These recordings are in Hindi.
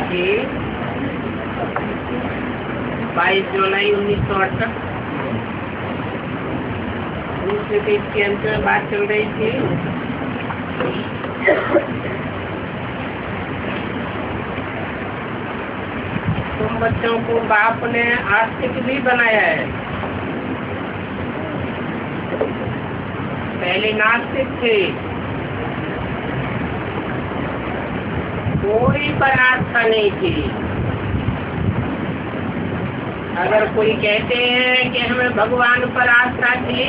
की 22 जुलाई 1968 दूसरे पेज के अंत में बात चल रही थी। तुम बच्चों को बाप ने आस्तिक भी बनाया है। पहले नास्तिक थे, कोई पर आस्था नहीं थी। अगर कोई कहते हैं कि हमें भगवान पर आस्था थी,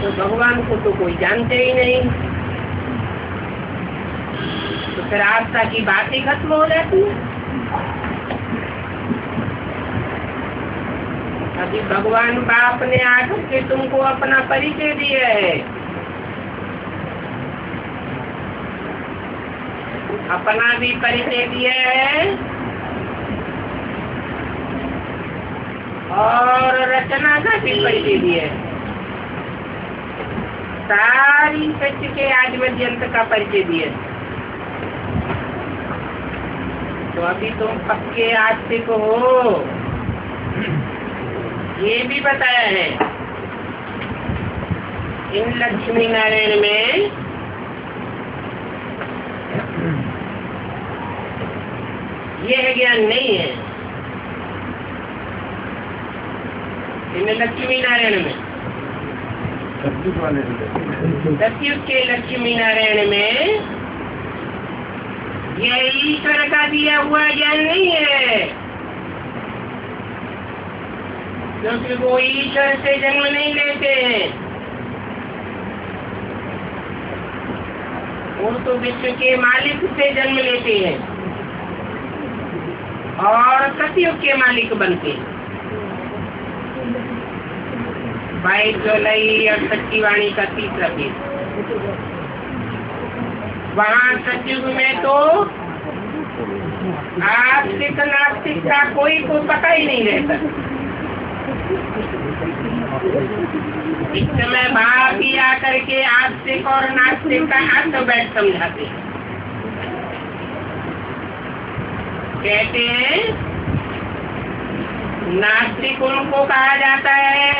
तो भगवान को तो कोई जानते ही नहीं, तो फिर आस्था की बात ही खत्म हो जाती है। अभी भगवान बाप ने आकर के तुमको अपना परिचय दिया है, अपना भी परिचय दिया है और रचना का भी परिचय दिया है। सारी सत्य के आदिमध्यंत का परिचय दिया है। तो अभी तुम पक्के आस्तिक हो, ये भी बताया है। इन लक्ष्मी नारायण में यह ज्ञान नहीं है। इन लक्ष्मी नारायण में, सतयुग के लक्ष्मी नारायण में यह ईश्वर का दिया हुआ ज्ञान नहीं है, क्योंकि वो ईश्वर से जन्म नहीं लेते हैं। वो तो विश्व के मालिक से जन्म लेते हैं और सतयुग के मालिक बनते हैं। 22 जुलाई और सच्ची वाणी का तीसरा पेज। वहाँ सतयुग में तो आस्तिक नास्तिक का कोई को पता ही नहीं रहता। इस समय बाप ही आकर के आस्तिक और नास्तिक का हाथ बैठ समझाते हैं। कहते हैं नास्तिक उनको कहा जाता है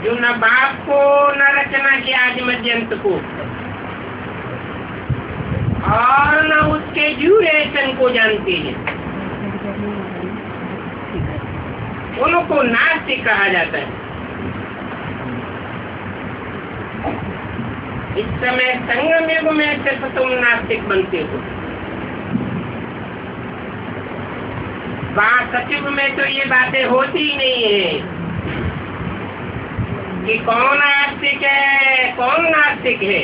जो न बाप को न रचना के आदिमध्यंत को और न उसके ड्यूरेशन को जानते हैं, उनको नास्तिक कहा जाता है। इस समय संगम युग में सिर्फ तुम नास्तिक बनते हो। वहाँ सतयुग में तो ये बातें होती ही नहीं है कि कौन आस्तिक है कौन नास्तिक है।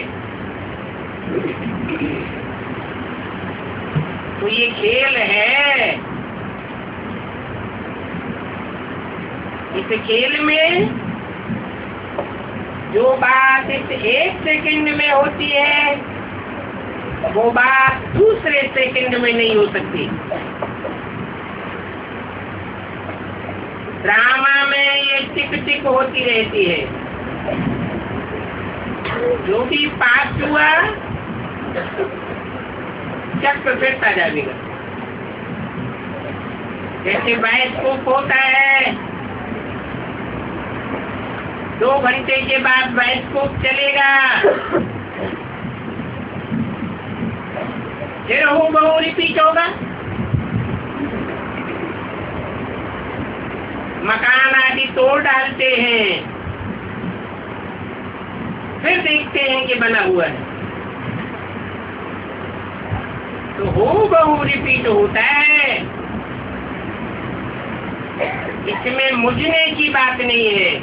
तो ये खेल है। इस खेल में जो बात इस 1 सेकंड में होती है, वो बात दूसरे सेकंड में नहीं हो सकती। ड्रामा में ये टिक टिक होती रहती है। जो भी पास हुआ चक्र फिरता जाएगा। जैसे बायोस्कोप होता है, 2 घंटे के बाद बायोस्कोप चलेगा, फिर हूबहू रिपीट होगा। मकान आदि तोड़ डालते हैं, फिर देखते हैं कि बना हुआ है, तो हूबहू रिपीट होता है। इसमें मुझने की बात नहीं है।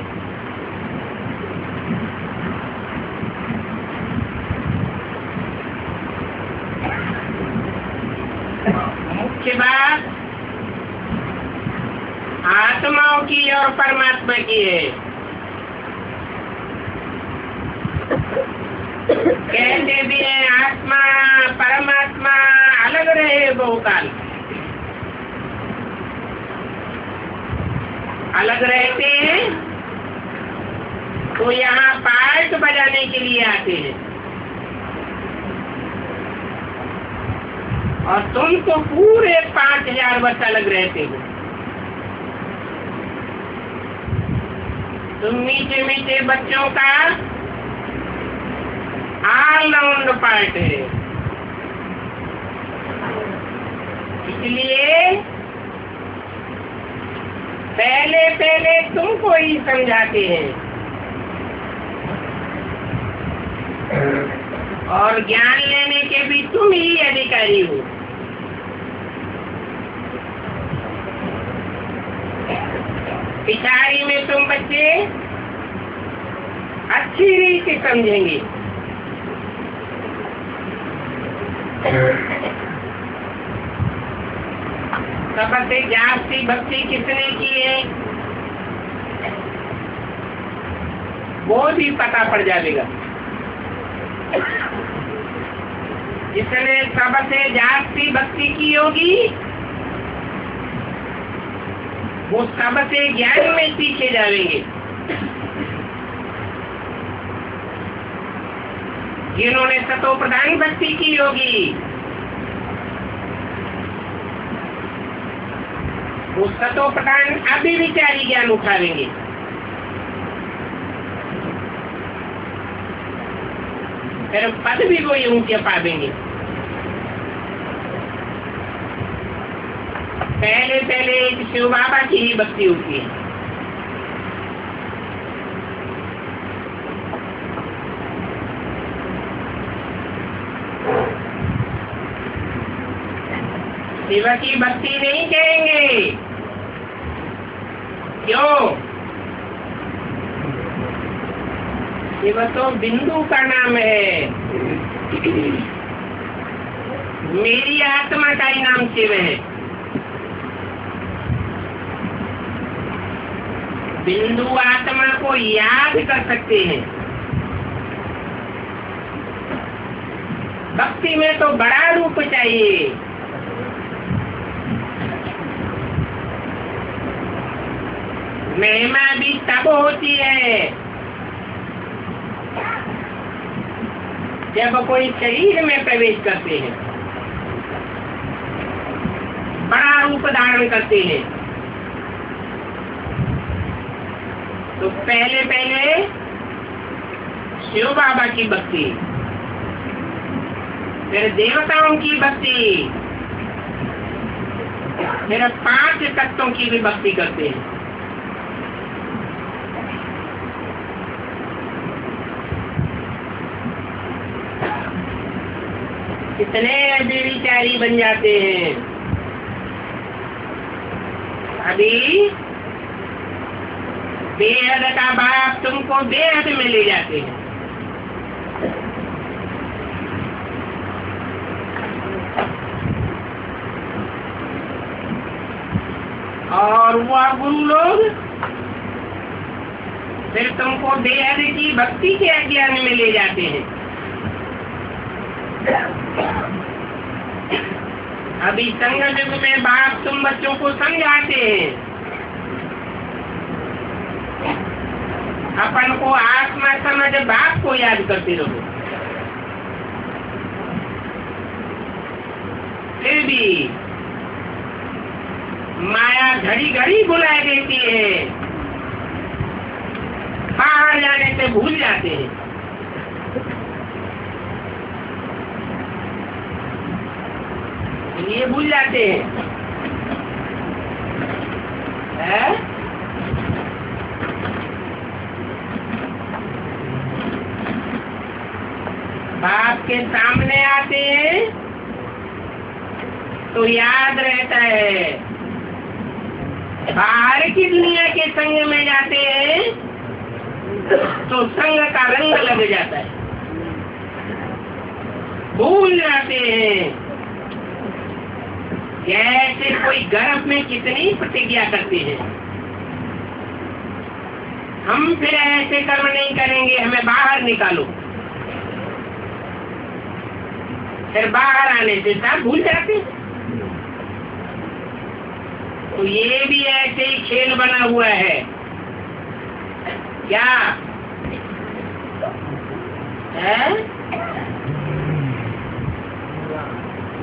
मुख्य बात आत्माओं की और परमात्मा की है। कहते भी हैं आत्मा परमात्मा अलग रहे बहुकाल। अलग रहते हैं तो यहाँ पार्ट बजाने के लिए आते हैं, और तुम तो पूरे 5000 वर्ष अलग रहते हो। तुम मीठे मीठे बच्चों का ऑलराउंड पार्ट है। इसलिए पहले पहले तुमको ही समझाते हैं, और ज्ञान लेने के भी तुम ही अधिकारी हो। पिछाड़ी में तुम बच्चे अच्छी रीति समझेंगे। सबसे जास्ती भक्ति किसने की है वो भी पता पड़ जाएगा। जिसने सबसे जास्ती भक्ति की होगी वो सबसे ज्ञान में पीछे जाएंगे। जिन्होंने सतो प्रधान भक्ति की होगी वो सतो प्रधान अभी विचारी ज्ञान उठावेंगे। फिर पद भी वो ऊंचे पावेंगे। पहले पहले शिव बाबा की ही भक्ति होती है। शिव की भक्ति नहीं करेंगे। क्यों? शिव तो बिंदु का नाम है। मेरी आत्मा का ही नाम शिव है। बिंदु आत्मा को याद कर सकते हैं। भक्ति में तो बड़ा रूप चाहिए। महिमा भी तब होती है जब कोई शरीर में प्रवेश करते हैं, बड़ा रूप धारण करते हैं। तो पहले पहले शिव बाबा की भक्ति, फिर देवताओं की भक्ति, फिर 5 तत्वों की भी भक्ति करते हैं। कितने बेविचारी बन जाते हैं। अभी बेहद का बाप तुमको बेहद में ले जाते हैं। और वह गुरु लोग फिर तुमको बेहद की भक्ति के अज्ञान में ले जाते हैं। अभी संग युग में बाप तुम बच्चों को समझाते हैं। अपन को आत्मा समझ बाप को याद करते रहो। फिर भी माया घड़ी घड़ी बुला देती है। बाहर जाने से भूल जाते हैं। ये भूल जाते हैं, बाप के सामने आते हैं तो याद रहता है। बाहर की दुनिया के संग में जाते हैं तो संग का रंग लग जाता है, भूल जाते हैं। जैसे कोई गर्भ में कितनी प्रतिज्ञा करते हैं, हम फिर ऐसे कर्म नहीं करेंगे, हमें बाहर निकालो। फिर बाहर आने से सब भूल जाते हैं। तो ये भी ऐसे ही खेल बना हुआ है क्या है?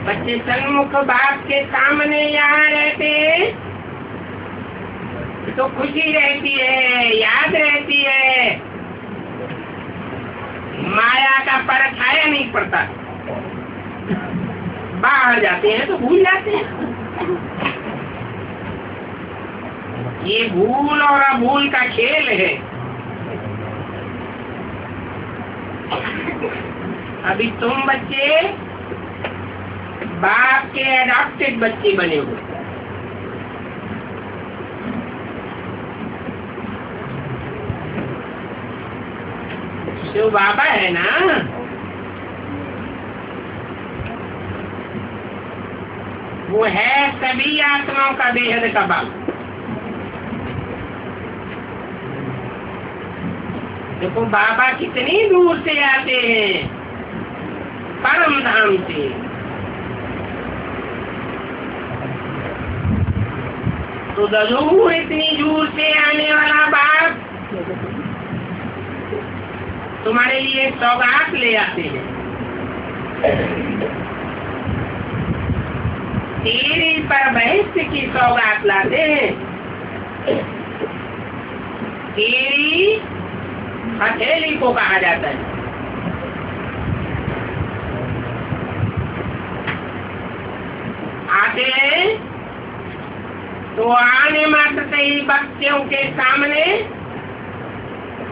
बच्चे सन्मुख बाप के सामने यहाँ रहते तो खुशी रहती है, याद रहती है, माया का परछाया नहीं पड़ता। बाहर जाते हैं तो भूल जाते हैं। ये भूल और अभूल का खेल है। अभी तुम बच्चे बाप के एडॉप्टेड बच्चे बने हो। शिव बाबा है ना, वो है सभी आत्माओं का बेहद का बाप। देखो बाबा कितनी दूर से आते हैं, परम धाम से। तो जरूर इतनी दूर से आने वाला बाप तुम्हारे लिए सौगात ले आते हैं। तेरी पर बहस की सौगात लाते हैं। तेरी हथेली को कहा जाता है। आते हैं तो आने मात्र से ही बच्चों के सामने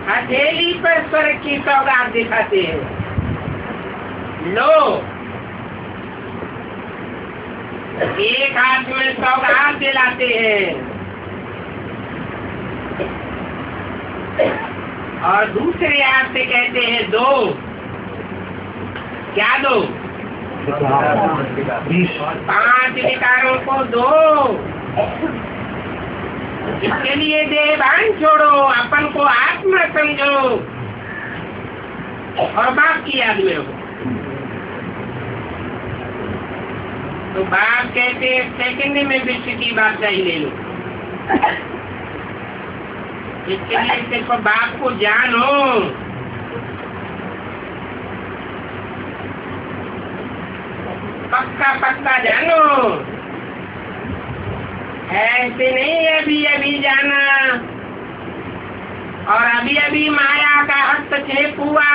हथेली पर स्वर्ग की सौगात दिखाते हैं। लो, एक हाथ में सौगात दिलाते हैं और दूसरे हाथ से कहते हैं दो। क्या दो? 5 विकारों को दो। इसके लिए देहभान छोड़ो, अपन को आत्मा समझो और बाप की याद में रहो। तो बाप कहते हैं सेकंड में विश्व की बादशाही ले लो। इसके लिए सिर्फ बाप को जानो। पक्का पक्का जानो, ऐसे नहीं अभी अभी जाना और अभी अभी माया का हस्तक्षेप हुआ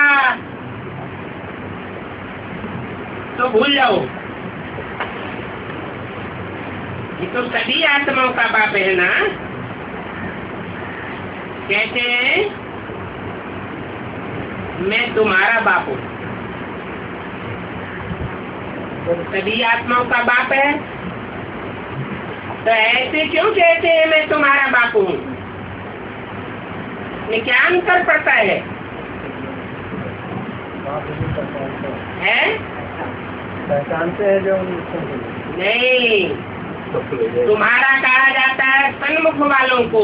तो भूल जाओ। ये तो सभी आत्माओं का बाप है ना। कहते हैं मैं तुम्हारा बाप हूँ। तो सभी आत्माओं का बाप है, तो ऐसे क्यों कहते हैं मैं तुम्हारा बाप हूँ? क्या अंतर पड़ता है? पहचानते हैं जो नहीं, तुम्हारा कहा जाता है सन्मुख वालों को,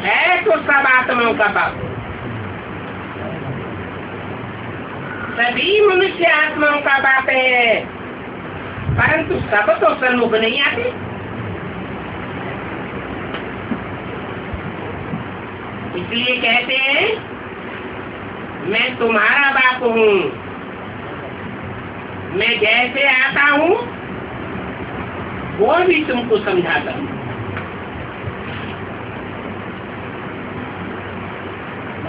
है तो सब आत्माओं का बाप। सभी मनुष्य आत्माओं का बाप है, परंतु सब तो सन्मुख नहीं आते। इसलिए कहते हैं मैं तुम्हारा बाप हूँ। मैं जैसे आता हूँ वो भी तुमको समझाता हूँ।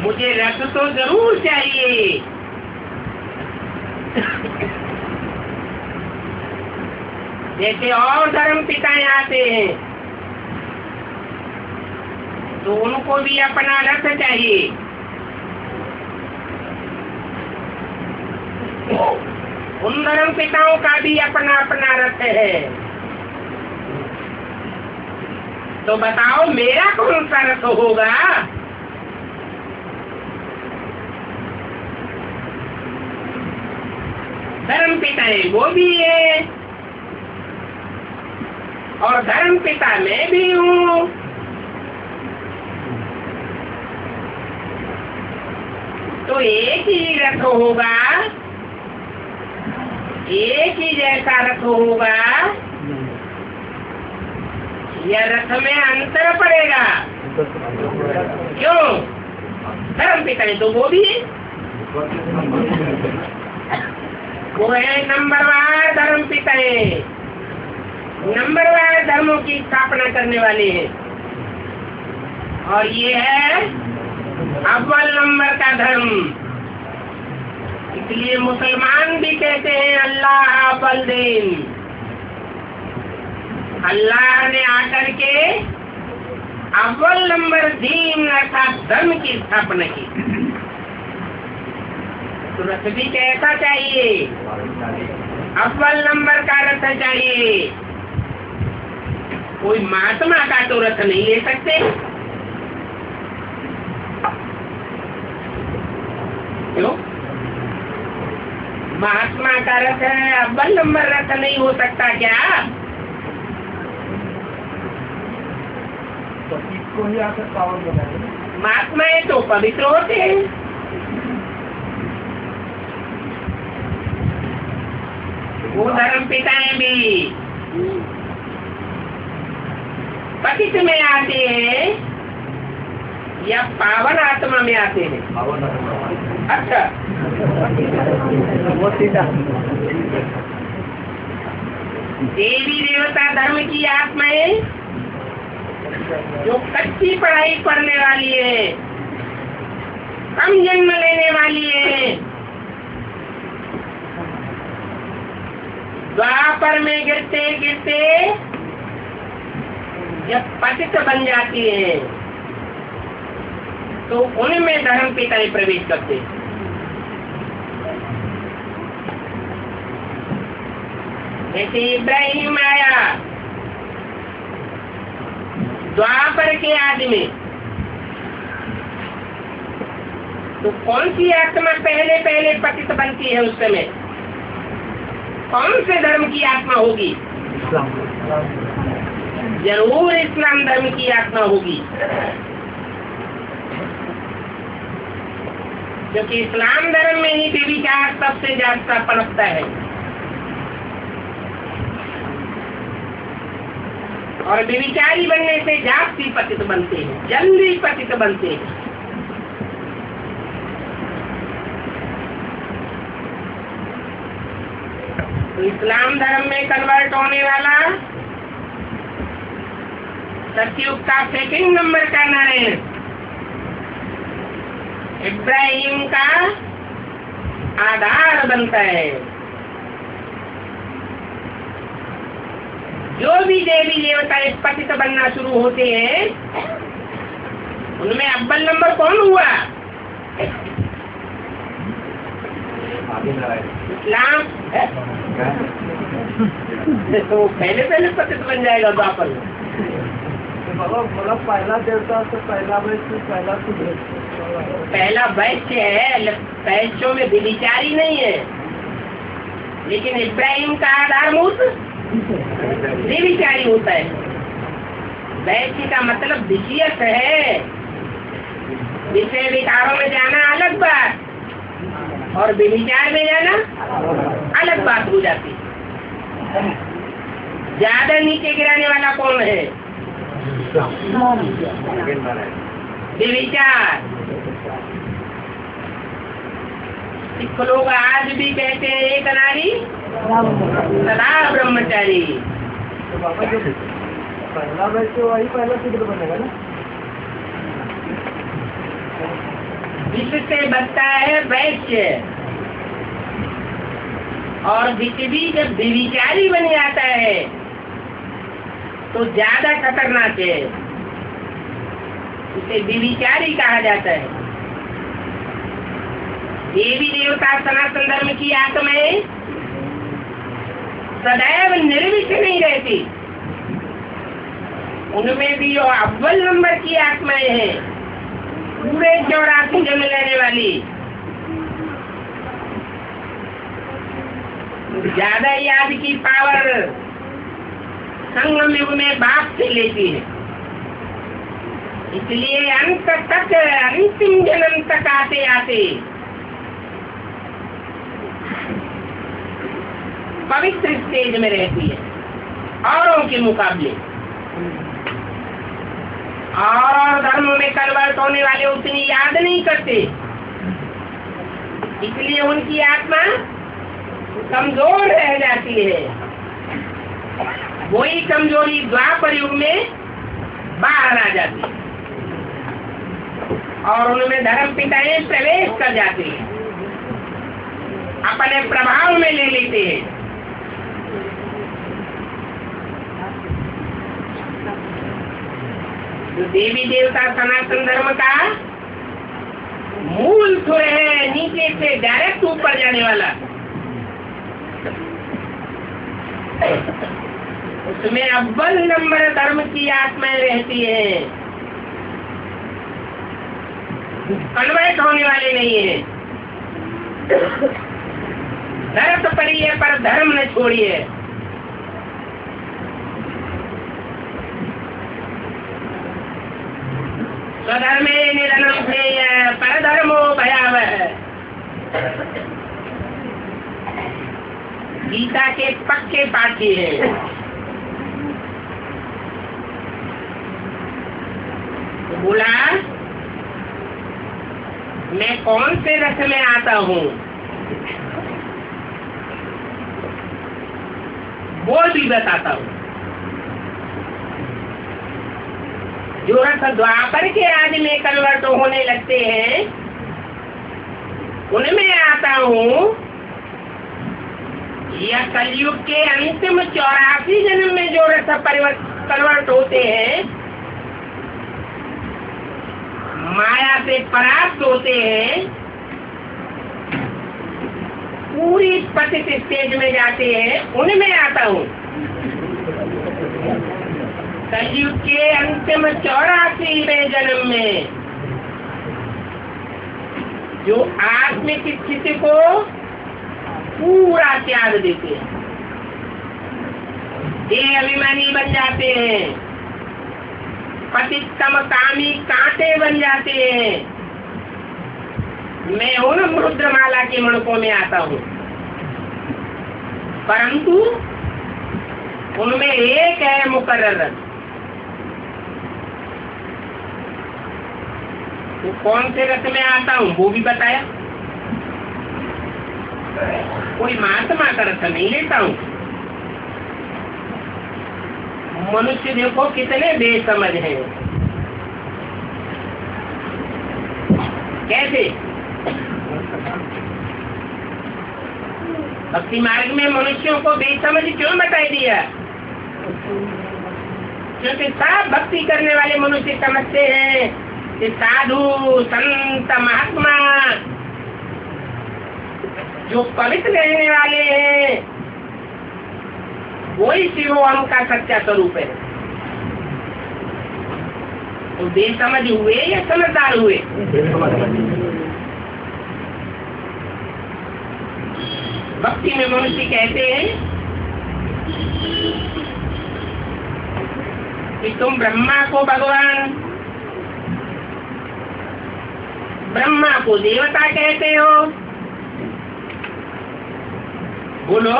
मुझे रस तो जरूर चाहिए, जैसे और धर्म पिताएं आते हैं तो उनको भी अपना रथ चाहिए। उन धर्म पिताओं का भी अपना अपना रथ है। तो बताओ मेरा कौन सा रथ होगा? धर्म पिता है वो भी है और धर्म पिता मैं भी हूँ। तो एक ही रथ होगा, एक ही जैसा रथ होगा, या रथ में अंतर पड़ेगा? क्यों? धर्म पिता है तो वो भी वो है नंबरवार धर्म पिता है, नंबरवार धर्मों की स्थापना करने वाले हैं। और ये है अव्वल नंबर का धर्म। इसलिए मुसलमान भी कहते हैं अल्लाह अव्वल दीन। अल्लाह ने आकर के अव्वल नंबर दीन अर्थात धर्म की स्थापना की। तो रथ भी कैसा चाहिए? अव्वल नंबर का रथ चाहिए। कोई महात्मा का तो रथ नहीं ले सकते। क्यों? महात्मा का रथ है, अव्वल नंबर रथ नहीं हो सकता क्या? को ही आकर पावन बनाए। महात्माएं तो पवित्र होते हैं। वो धर्म पिताएं भी पतित में आते हैं या पावन आत्मा में आते हैं? अच्छा, देवी देवता धर्म की आत्माएं जो कच्ची पढ़ाई पढ़ने वाली है, कम जन्म लेने वाली है, द्वापर में गिरते गिरते जब पतित बन जाती है तो उनमें धर्म पिताएं प्रवेश करते हैं। जैसे इब्राहिम आया द्वापर के आदमी, तो कौन सी आत्मा पहले पहले पतित बनती है? उस समय कौन से धर्म की आत्मा होगी? जरूर इस्लाम धर्म की आत्मा होगी, क्योंकि इस्लाम धर्म में ही व्यभिचार सबसे ज्यादा पनपता है। और व्यभिचारी बनने से जाति पतित बनते हैं, जल्दी पतित बनते हैं। तो इस्लाम धर्म में कन्वर्ट होने वाला सतयुग का सेकंड नंबर का नारायण इब्राहिम का आधार बनता है। जो भी देवी देवता पतित बनना शुरू होते हैं उनमें अव्वल नंबर कौन हुआ? इस्लाम। तो पहले पहले पतित बन जाएगा द्वापर में। मतलब पहला देवता तो पहला वैश्य है, वैश्यों में व्यभिचारी नहीं है, लेकिन इब्राहिम का आधारभूत व्यभिचारी होता है। वैश्य का मतलब विषयक है, विषय विकारों में जाना अलग बात और व्यभिचार में जाना अलग बात हो जाती है। ज्यादा नीचे गिराने वाला कौन है? व्यभिचार। सिख लोग आज भी कहते हैं एक नारी सदा ब्रह्मचारी। तो बाबा जो पहला वैसे वही पहला शूद्र बनेगा ना? इससे बचता है वैश्य, और विष भी जब व्यभिचारी बन जाता है तो ज्यादा खतरनाक है, उसे व्यभिचारी कहा जाता है। देवी देवता सनातन धर्म की आत्माएं सदैव निर्विष नहीं रहती, उनमें भी जो अव्वल नंबर की आत्माएं हैं पूरे 84 जन्म लेने वाली, ज्यादा याद की पावर संगम युग में बाप से लेती है। इसलिए अंत तक अंतिम जन्म तक आते आते पवित्र स्टेज में रहती है औरों के मुकाबले। और धर्मों में कन्वर्ट होने वाले उतनी याद नहीं करते, इसलिए उनकी आत्मा कमजोर रह जाती है। वही कमजोरी द्वापर युग में बाहर आ जाती है और उनमें धर्म पिताएं प्रवेश कर जाते हैं, अपने प्रभाव में ले लेते हैं। जो देवी देवता सनातन धर्म का मूल सुर है, नीचे से डायरेक्ट ऊपर जाने वाला, उसमें अव्वल नंबर धर्म की आत्माएं रहती है, कन्वर्ट होने वाले नहीं है। धर्म पढ़िए पर धर्म न छोड़िए। स्वधर्मे निधनम श्रेय परधर्मो भयावह, गीता के पक्के पाठी है। तो बोला मैं कौन से रथ में आता हूँ, वो भी बताता हूँ। जो रथ द्वापर के राज में कन्वर्ट होने लगते हैं उनमें आता हूँ, या कलयुग के अंतिम 84 जन्म में जो रथ कन्वर्ट होते हैं, माया से परास्त होते हैं, पूरी पतित स्टेज में जाते हैं, उनमें आता हूँ। कलयुग के अंतिम 84वें जन्म में जो आत्मिक स्थिति को पूरा त्याग देते हैं, देह अभिमानी बन जाते हैं, पतितम कामी कांटे बन जाते हैं, मैं उन रुद्रमाला के मणकों में आता हूँ। परंतु उनमें एक है मुकर्रर रथ। तो कौन से रथ में आता हूँ वो भी बताया। कोई महात्मा का रथ नहीं लेता हूँ। मनुष्य देखो कितने बेसमझ हैं। कैसे? भक्ति मार्ग में मनुष्यों को बेसमझ क्यों बताई दिया? क्योंकि सब भक्ति करने वाले मनुष्य समझते हैं कि साधु संत महात्मा जो पवित्र रहने वाले हैं वही शिवोहम का सच्चा स्वरूप है। तो बेसमझ हुए या समझदार हुए? भक्ति में मनुष्य कहते हैं कि तुम ब्रह्मा को भगवान, ब्रह्मा को देवता कहते हो। बोलो,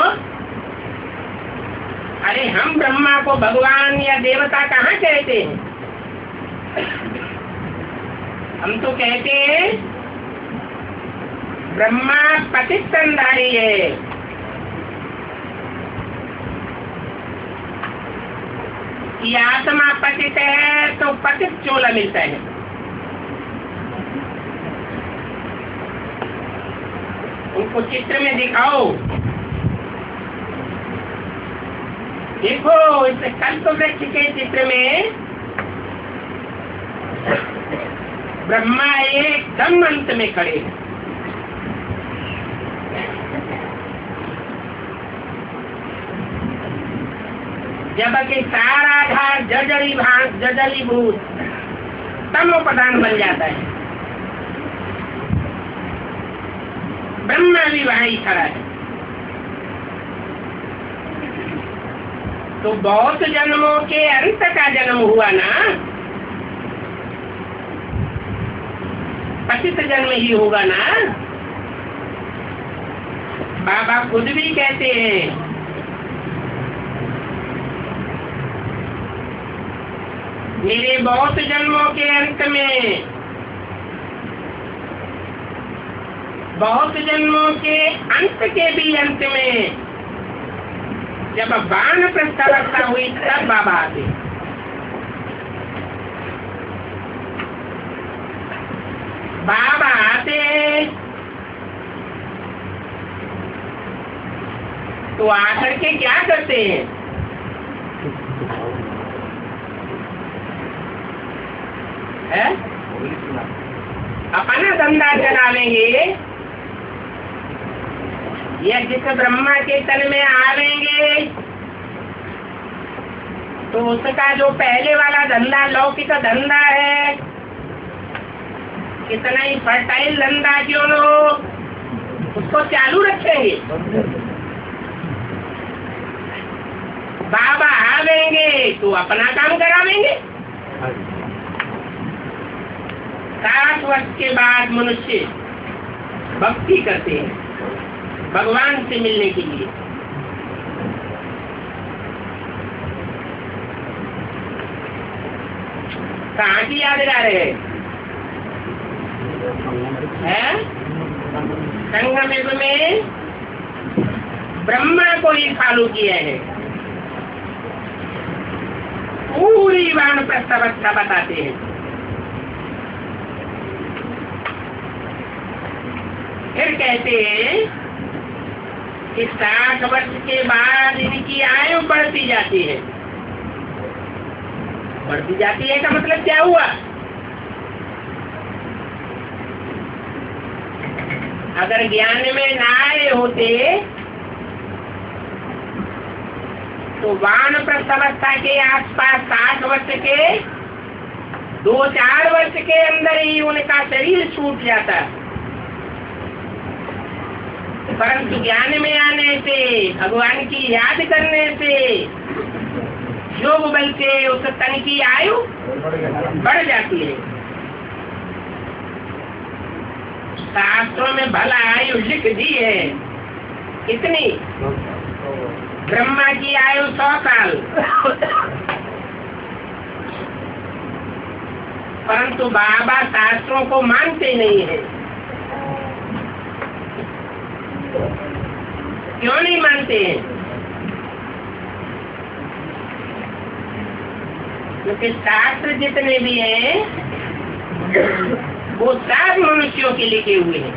अरे हम ब्रह्मा को भगवान या देवता कहाँ कहते हैं? हम तो कहते हैं ब्रह्मा पतित संधारी है, कि आत्मा पतित है तो पतित चोला मिलता है। उनको चित्र में दिखाओ। देखो इस कल्प वृक्ष के चित्र में ब्रह्मा एकदम अंत में खड़े हैं। जबकि सारा घाट जर्जरीभूत तमोप्रधान बन जाता है, ब्रह्मा भी वहीं खड़ा है। तो बहुत जन्मों के अंत का जन्म हुआ ना, पतित जन्म ही होगा ना। बाबा खुद भी कहते हैं मेरे बहुत जन्मों के अंत में, बहुत जन्मों के अंत के भी अंत में, जब वानप्रस्थ अवस्था हुई तब बाबा आते। बाबा आते तो आकर के क्या करते हैं? अपना धंधा चलावेंगे या जिस ब्रह्मा के तन में आवेंगे तो उसका जो पहले वाला धंधा लौकिक धंधा है, कितना ही फर्टाइल धंधा क्यों न हो, उसको चालू रखेंगे। बाबा आवेंगे तो अपना काम करावेंगे। 60 वर्ष के बाद मनुष्य भक्ति करते हैं भगवान से मिलने के लिए। कहाँ की यादगार है? संगम युग में ब्रह्मा को ही फॉलो किया है। पूरी वानप्रस्थ अवस्था बताते हैं। फिर कहते हैं कि 60 वर्ष के बाद इनकी आयु बढ़ती जाती है। बढ़ती जाती है का मतलब क्या हुआ? अगर ज्ञान में ना आए होते तो वानप्रस्थ अवस्था के आसपास 60 वर्ष के 2-4 वर्ष के अंदर ही उनका शरीर छूट जाता। परंतु ज्ञान में आने से, भगवान की याद करने से, योग बल से उस तन की आयु बढ़ जाती है। शास्त्रों में भला आयु लिख दी है। कितनी? ब्रह्मा की आयु 100 साल, परंतु बाबा शास्त्रों को मानते नहीं है। क्यों नहीं मानते हैं? क्योंकि शास्त्र जितने भी हैं वो सब मनुष्यों के लिखे हुए हैं।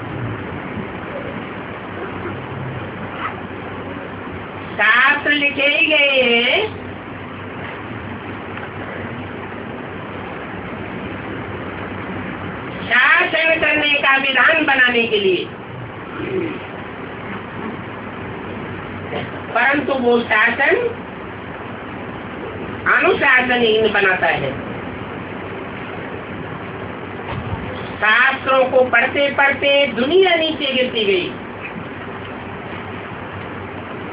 शास्त्र लिखे ही गए हैं शासन करने का विधान बनाने के लिए, परंतु वो शासन अनुशासनहीन बनाता है। शास्त्रों को पढ़ते पढ़ते दुनिया नीचे गिरती गई,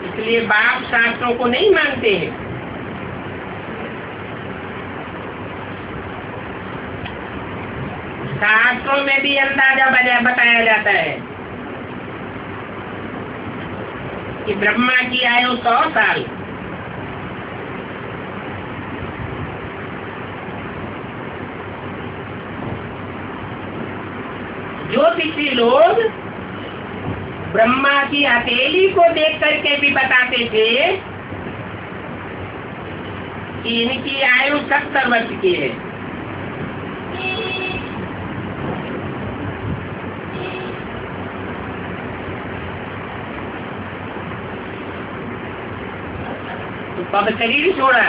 इसलिए बाप शास्त्रों को नहीं मानते हैं। शास्त्रों में भी अंदाजा बताया जाता है कि ब्रह्मा की आयु 100 साल, ज्योतिषी लोग ब्रह्मा की हथेली को देख करके भी बताते थे कि इनकी आयु 70 वर्ष की है। तो कब शरीर छोड़ा?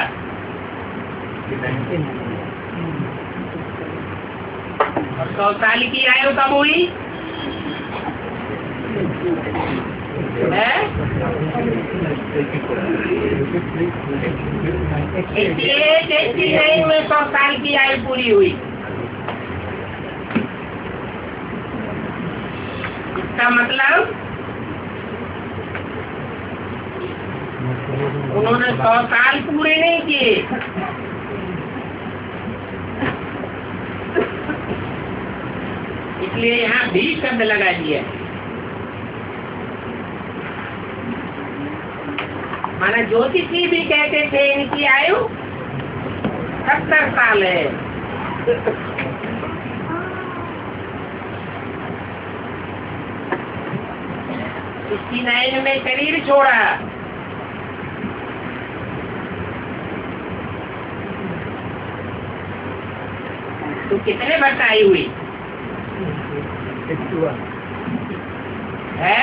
और 100 साल की आयु कब हुई? इसलिए में 100 साल की आयु पूरी हुई। इसका मतलब उन्होंने 100 साल पूरे नहीं किए। इसलिए यहाँ भी शब्द लगा दिया। माना ज्योतिषी भी कहते थे इनकी आयु 70 साल है। 69 में शरीर छोड़ा। तो कितने वर्ष आई हुई है?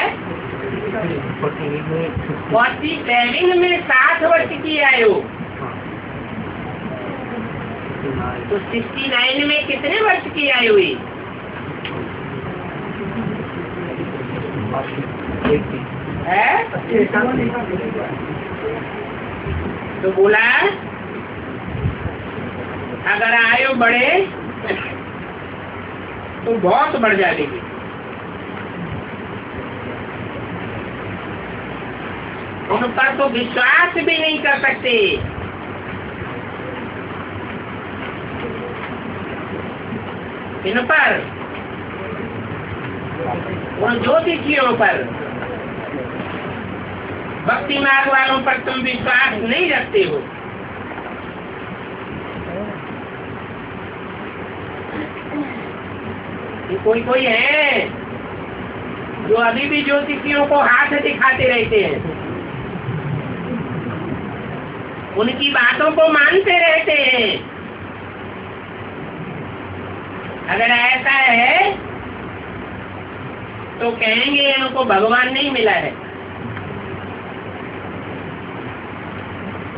47 में 60 वर्ष की आयु। तो 69 में कितने वर्ष की आयु हुई? है? तो बोला अगर आयु बढ़े तो बहुत बढ़ जाएगी। उन पर तो विश्वास भी नहीं कर सकते। इन पर, उन ज्योतिषियों पर, भक्ति मार्ग वालों पर तुम विश्वास नहीं रखते हो। कोई है जो अभी भी ज्योतिषियों को हाथ दिखाते रहते हैं, उनकी बातों को मानते रहते हैं। अगर ऐसा है तो कहेंगे इनको भगवान नहीं मिला है।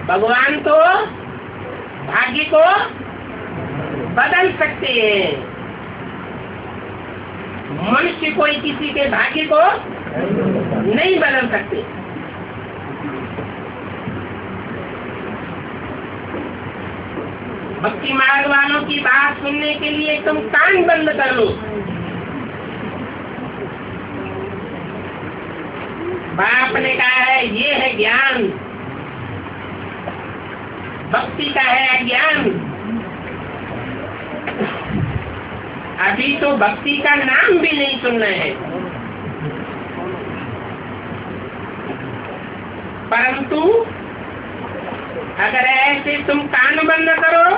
भगवान तो भाग्य को बदल सकते हैं, मनुष्य कोई किसी के भाग्य को नहीं बदल सकते। भक्ति मार्ग वालों की बात सुनने के लिए तुम कान बंद कर लो। बाप ने कहा है ये है ज्ञान, भक्ति का है अज्ञान। अभी तो भक्ति का नाम भी नहीं सुनना है, परंतु अगर ऐसे तुम कान बंद करो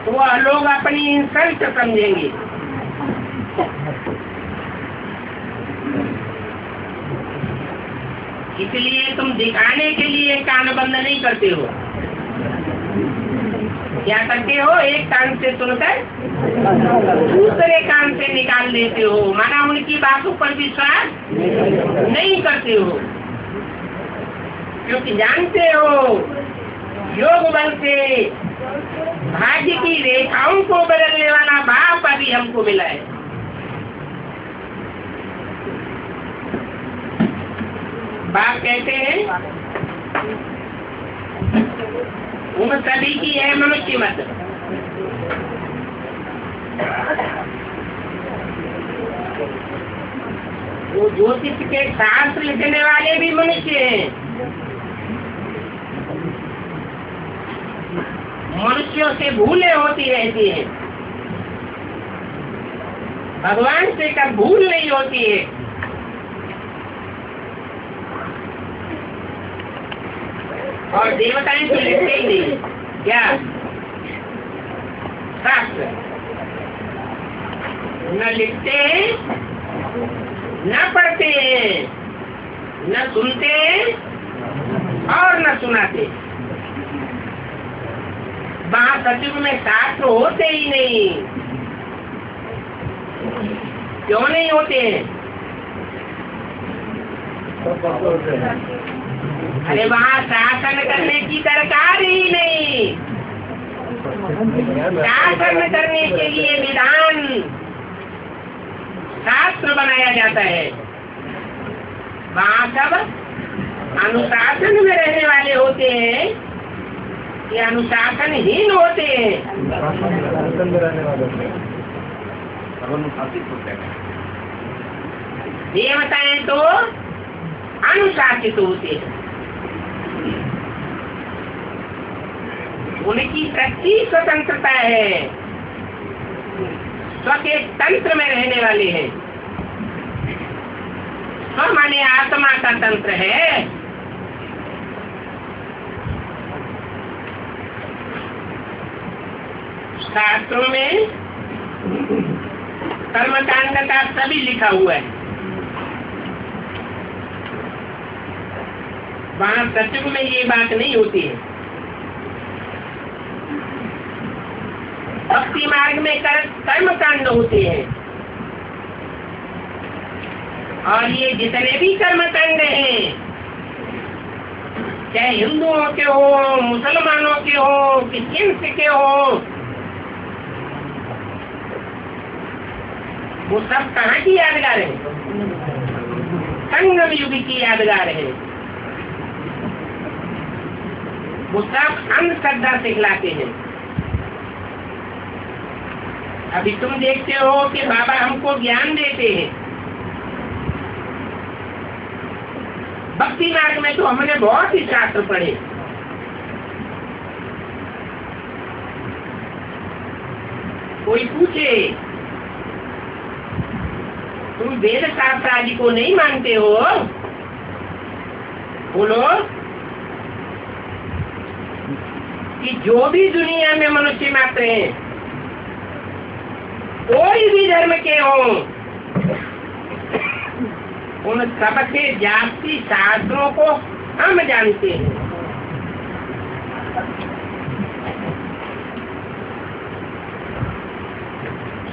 तो वह लोग अपनी इंसल्ट समझेंगे। इसलिए तुम दिखाने के लिए कान बंद नहीं करते हो। क्या करते हो? एक कान से सुनकर दूसरे कान से निकाल देते हो, माना उनकी बातों पर विश्वास नहीं करते हो, क्योंकि जानते हो योग बल से भाग्य की रेखाओं को बदलने वाला बाप अभी हमको मिला है। बाप कहते हैं उन सभी की है मनुष्य मत। वो ज्योतिष के शास्त्र लिखने वाले भी मनुष्य हैं। मनुष्यों से भूलें होती रहती है, भगवान से कब भूल नहीं होती है। और देवताएं तो लिखते ही नहीं, क्या शास्त्र न लिखते न पढ़ते न सुनते और न सुनाते। वहाँ सचिव में शास्त्र होते ही नहीं। क्यों नहीं होते? अरे वहाँ शासन करने की दरकार ही नहीं। शासन करने के लिए विधान शास्त्र बनाया जाता है। वहाँ सब अनुशासन में रहने वाले होते हैं या अनुशासनहीन होते हैं। देवताएं तो अनुशासित होते हैं, उनकी सच्ची स्वतंत्रता है, स्व के तंत्र में रहने वाले हैं। स्व माने आत्मा का तंत्र है। शास्त्रों में कर्मकांड का सभी लिखा हुआ है। वहां सत्युग में ये बात नहीं होती है। भक्ति मार्ग में कर्मकांड होते हैं, और ये जितने भी कर्मकांड हैं, चाहे हिंदुओं के हो, मुसलमानों के हो, क्रिश्चियंस के हो, वो सब कहाँ की यादगार है? संगम युग की यादगार है। वो सब अंधश्रद्धा सिखलाते हैं। अभी तुम देखते हो कि बाबा हमको ज्ञान देते हैं। भक्ति मार्ग में तो हमने बहुत ही शास्त्र पढ़े। कोई पूछे तुम वेद शास्त्र आदि को नहीं मानते हो? बोलो कि जो भी दुनिया में मनुष्य मात्र हैं, कोई भी धर्म के हो, उन सबके जाति शास्त्रों को हम जानते हैं।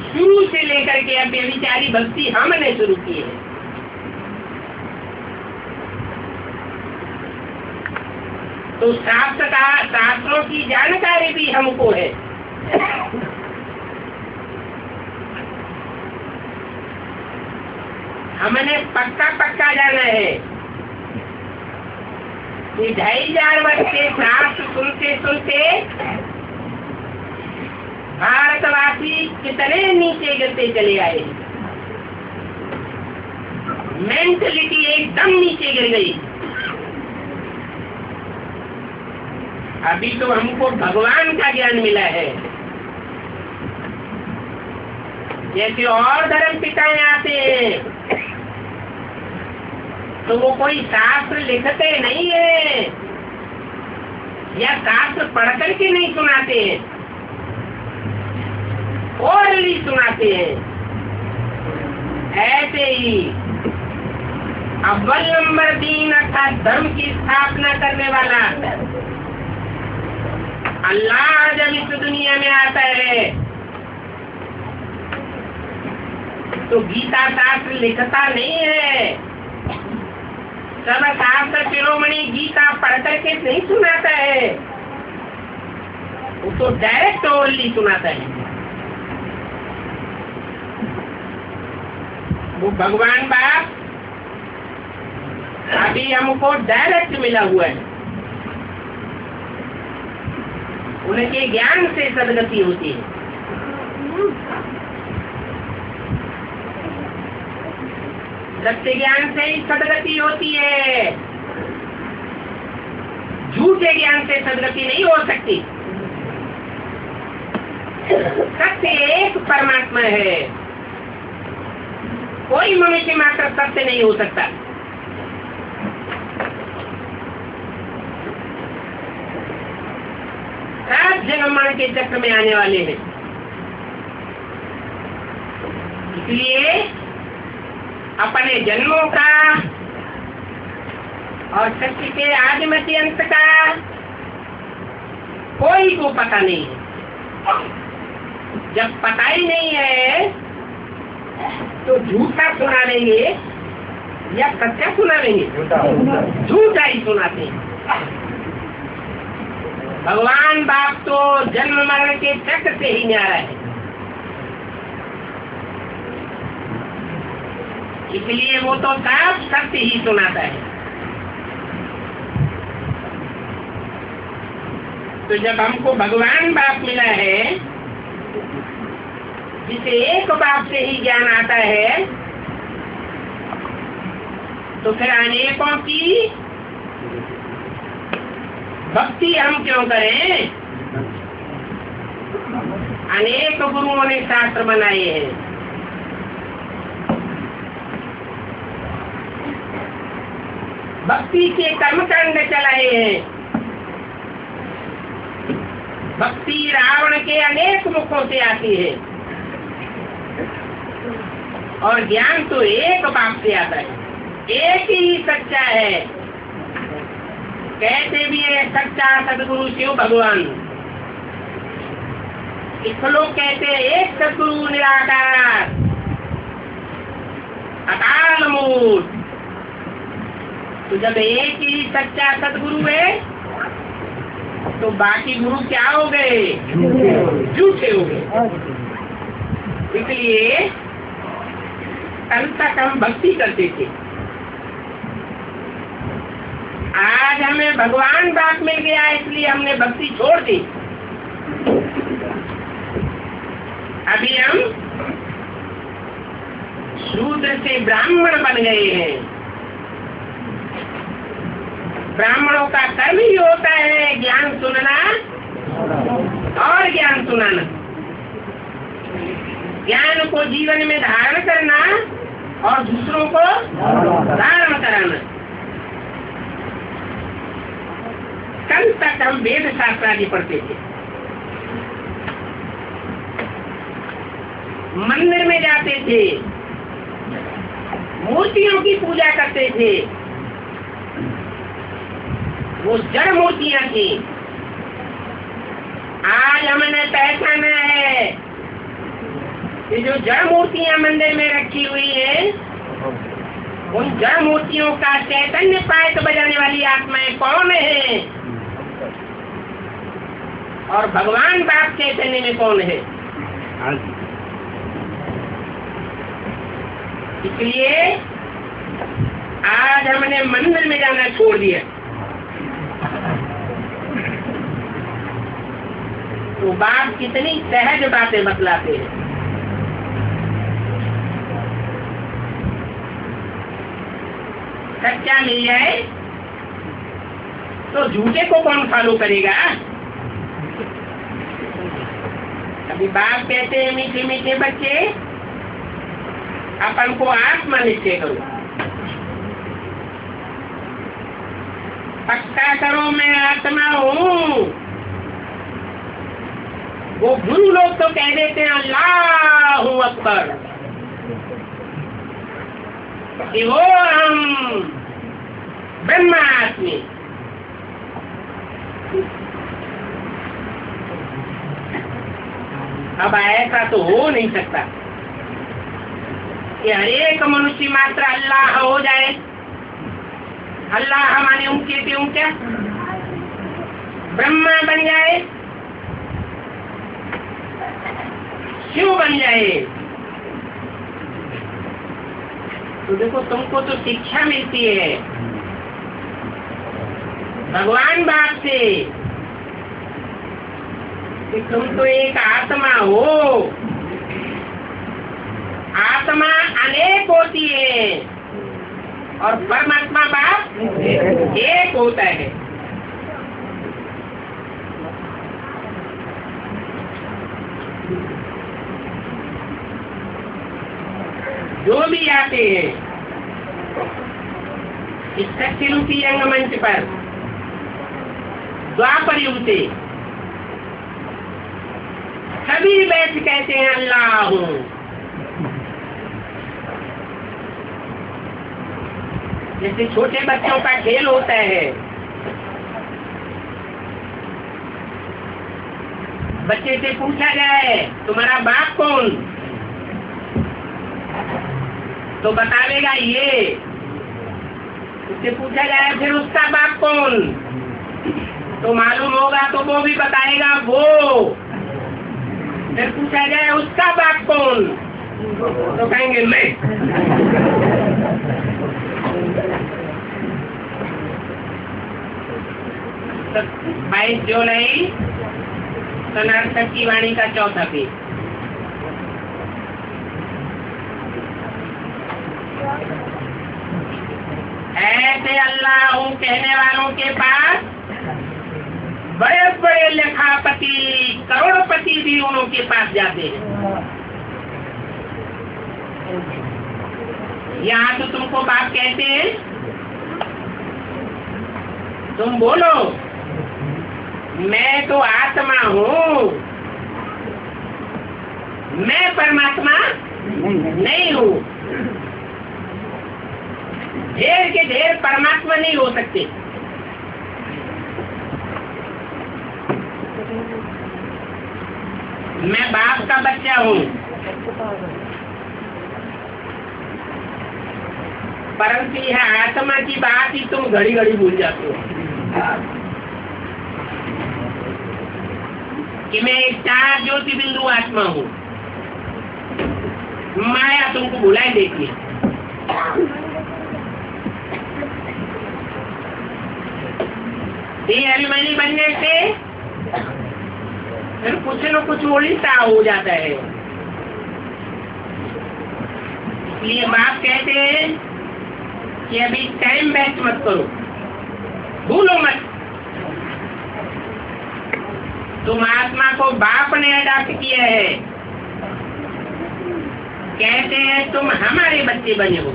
शुरू से लेकर के अब व्यभिचारी भक्ति हमने शुरू की है। तो शास्त्रों की जानकारी भी हमको है। हमने पक्का जाना है कि 2500 वर्ष से शास्त्र सुनते सुनते भारतवासी कितने नीचे गिरते चले आए। मेंटलिटी एकदम नीचे गिर गई। अभी तो हमको भगवान का ज्ञान मिला है। जैसे और धर्म पिताएं आते हैं तो वो कोई शास्त्र लिखते नहीं है या शास्त्र पढ़ करके नहीं सुनाते हैं, ओरली सुनाते हैं। ऐसे ही अव्वल नंबर दीन अर्थात धर्म की स्थापना करने वाला अल्लाह जब इस दुनिया में आता है तो गीता शास्त्र लिखता नहीं है। सब शास्त्र शिरोमणि गीता पढ़ करके नहीं सुनाता है, वो तो डायरेक्ट ओरली सुनाता है। वो भगवान बाप अभी हमको डायरेक्ट मिला हुआ है। उनके ज्ञान से सदगति होती है। सत्य ज्ञान से ही सदगति होती है। झूठे ज्ञान से सदगति नहीं हो सकती। सत्य एक परमात्मा है, कोई मनुष्य मात्र सत्य नहीं हो सकता। सब जन्म मरण के चक्र में आने वाले हैं। इसलिए अपने जन्मों का और सत्य के आदिमति अंत का कोई को पता नहीं है। जब पता ही नहीं है तो झूठा सुना देंगे या सच्चा सुना देंगे? झूठा ही सुनाते हैं। भगवान बाप तो जन्म मरण के चक्र से ही न्यारा है। इसलिए वो तो साफ सत्य ही सुनाता है। तो जब हमको भगवान बाप मिला है, जिसे एक बाप से ही ज्ञान आता है, तो फिर अनेकों की भक्ति हम क्यों करें? अनेक गुरुओं ने शास्त्र बनाए हैं। भक्ति के कर्मकांड चलाए हैं। भक्ति रावण के अनेक मुखों से आती है और ज्ञान तो एक बाप से आता है, एक ही सच्चा है। कहते भी है सच्चा सदगुरु शिव भगवान, इस लोग कहते हैं एक सदगुरु निराकार अकाल मूर्त। तो जब एक ही सच्चा सदगुरु है तो बाकी गुरु क्या हो गए? झूठे हो गए। इसलिए कल तक हम भक्ति करते थे, आज हमें भगवान बाप मिल गया इसलिए हमने भक्ति छोड़ दी। अभी हम शूद्र से ब्राह्मण बन गए हैं। ब्राह्मणों का कर्म ही होता है ज्ञान सुनना और ज्ञान सुनाना, ज्ञान को जीवन में धारण करना और दूसरों को धारण कराना। कल तक हम वेद शास्त्र आदि पढ़ते थे, मंदिर में जाते थे, मूर्तियों की पूजा करते थे, वो जड़ मूर्तियां थी। आज हमने पहचाना है कि जो जड़ मूर्तियां मंदिर में रखी हुई है, उन जड़ मूर्तियों का चैतन्य पायक बजाने वाली आत्माएं कौन है और भगवान बाप चैतन्य में कौन है। इसलिए आज हमने मंदिर में जाना छोड़ दिया। तो बाप कितनी सहज बातें बतलाते हैं। सच्चा मिल जाए तो झूठे को कौन फॉलो करेगा। अभी बाप कहते हैं मीठे मीठे बच्चे अपन को आत्मा निश्चय करो, पक्का करो मैं आत्मा हूँ। वो गुरु लोग तो कह देते हैं अल्लाहु अकबर, कि वो हम ब्रह्मास्मि। अब ऐसा तो हो नहीं सकता कि हर एक मनुष्य मात्र अल्लाह हो जाए। अल्लाह माने उनके थे क्या ब्रह्मा बन जाए, शिव बन जाए। तो देखो तुमको तो शिक्षा मिलती है भगवान बाप से कि तुम तो एक आत्मा हो। आत्मा अनेक होती है और परमात्मा बाप एक होता है। जो भी आते हैं इस सत्यरूपी रंगमंच पर द्वापर युग से सभी बैठ कहते हैं अल्लाह हूँ। जैसे छोटे बच्चों का खेल होता है, बच्चे से पूछा जाए तुम्हारा बाप कौन, तो बतावेगा ये। उससे पूछा जाए फिर उसका बाप कौन, तो मालूम होगा तो वो भी बताएगा वो। फिर पूछा जाए उसका बाप कौन, तो कहेंगे मैं। तो 22 जुलाई सनातन की वाणी का चौथा पेज। ऐसे अल्लाह हूँ कहने वालों के पास बड़े बड़े लेखापति करोड़पति भी उनके पास जाते हैं। यहाँ तो तुमको बाप कहते हैं तुम बोलो मैं तो आत्मा हूँ, मैं परमात्मा नहीं हूँ। ढेर के ढेर परमात्मा नहीं हो सकते। मैं बाप का बच्चा हूँ, परंतु यह आत्मा की बात ही तुम घड़ी घड़ी भूल जाते हो कि मैं एक चार ज्योति बिंदु आत्मा हूँ। माया तुमको भुलाई देती है। ये अभिमानी बनने से फिर कुछ न कुछ उल्टा हो जाता है। इसलिए बाप कहते हैं कि अभी टाइम वेस्ट मत करो, भूलो मत। तुम आत्मा को बाप ने अडॉप्ट किया है। कहते हैं तुम हमारे बच्चे बने हो।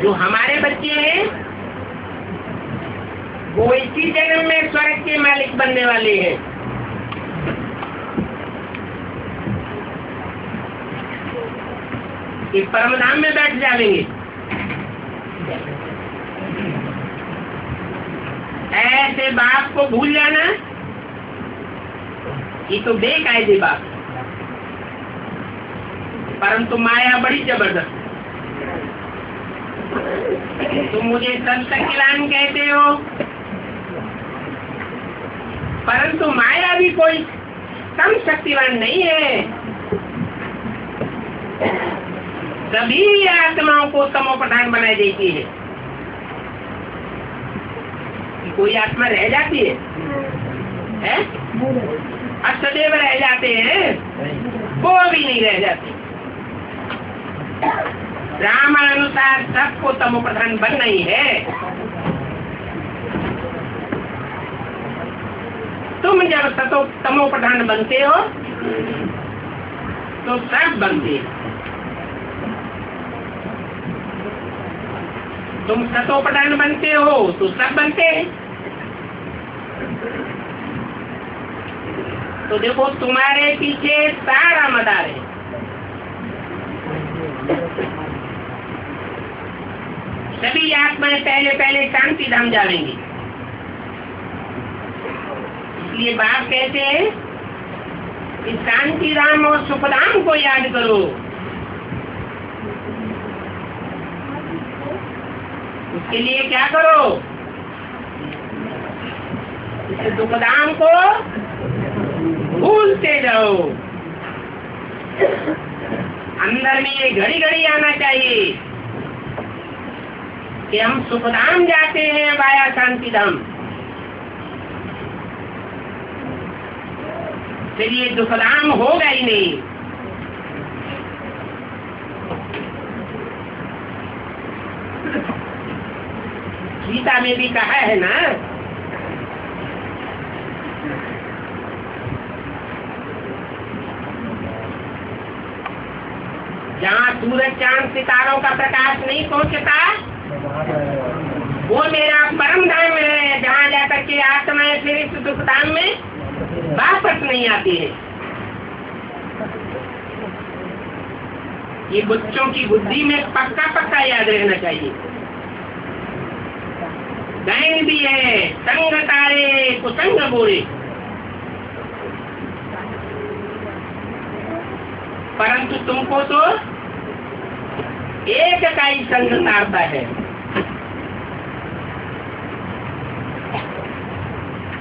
जो हमारे बच्चे हैं वो इसी जन्म में स्वर्ग के मालिक बनने वाले हैं। कि परमधाम में बैठ जाएंगे। ऐसे बाप को भूल जाना ये तो बेकायदे बात। परंतु माया बड़ी जबरदस्त। तुम मुझे सर्वशक्तिवान कहते हो, परंतु माया भी कोई कम शक्तिवान नहीं है। सभी आत्माओं को तमोप्रधान बनाई देती है। कोई आत्मा रह जाती है, सदैव रह जाते हैं, वो भी नहीं रह जाती। रामानुसार सबको तमोप्रधान बनना ही है। तुम जब तमोप्रधान बनते हो तो सब बनते हैं। तुम सतोप्रधान बनते हो तो सब बनते हैं। तो देखो तुम्हारे पीछे सारा मदार है। सभी आत्माएं पहले पहले शांति धाम जाएंगी। इसलिए बाप कहते हैं कि शांति धाम और सुखधाम को याद करो। उसके लिए क्या करो? इस दुखधाम को भूलते जाओ। अंदर में ये घड़ी घड़ी आना चाहिए कि हम सुखधाम जाते हैं वाया शांति धाम। फिर ये दुखधाम होगा ही नहीं। गीता में भी कहा है ना, जहाँ सूरज चांद सितारों का प्रकाश नहीं पहुँचता वो मेरा परम धाम है, जहाँ जाकर के आत्माएं फिर इस दुख धाम में वापस नहीं आती है। ये बच्चों की बुद्धि में पक्का पक्का याद रहना चाहिए। दैन भी है, संग तारे कुसंग बोरे, परंतु तुमको तो एक का ही संग तारता है।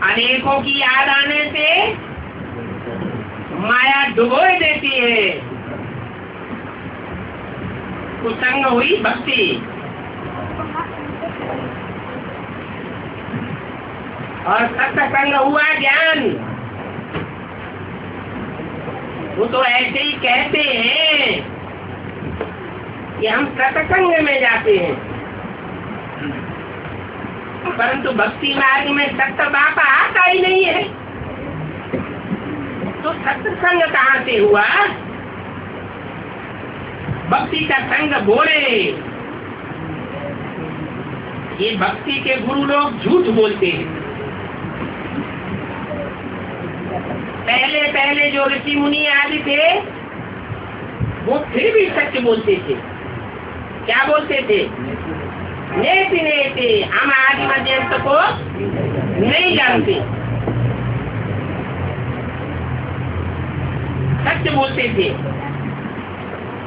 अनेकों की याद आने से माया डुबोए देती है। कुसंग हुई भक्ति, और सत्संग हुआ ज्ञान। वो तो ऐसे ही कहते हैं कि हम सत्संग में जाते हैं, परंतु भक्ति मार्ग में सत्य बापा आता ही नहीं है। तो सत्संग कहाँ से हुआ? भक्ति का संग बोले। ये भक्ति के गुरु लोग झूठ बोलते हैं। पहले पहले जो ऋषि मुनि आदि थे वो फिर भी सच बोलते थे। क्या बोलते थे? नेति नेति, हम आदि मध्य अंत को नहीं जानते। सच बोलते थे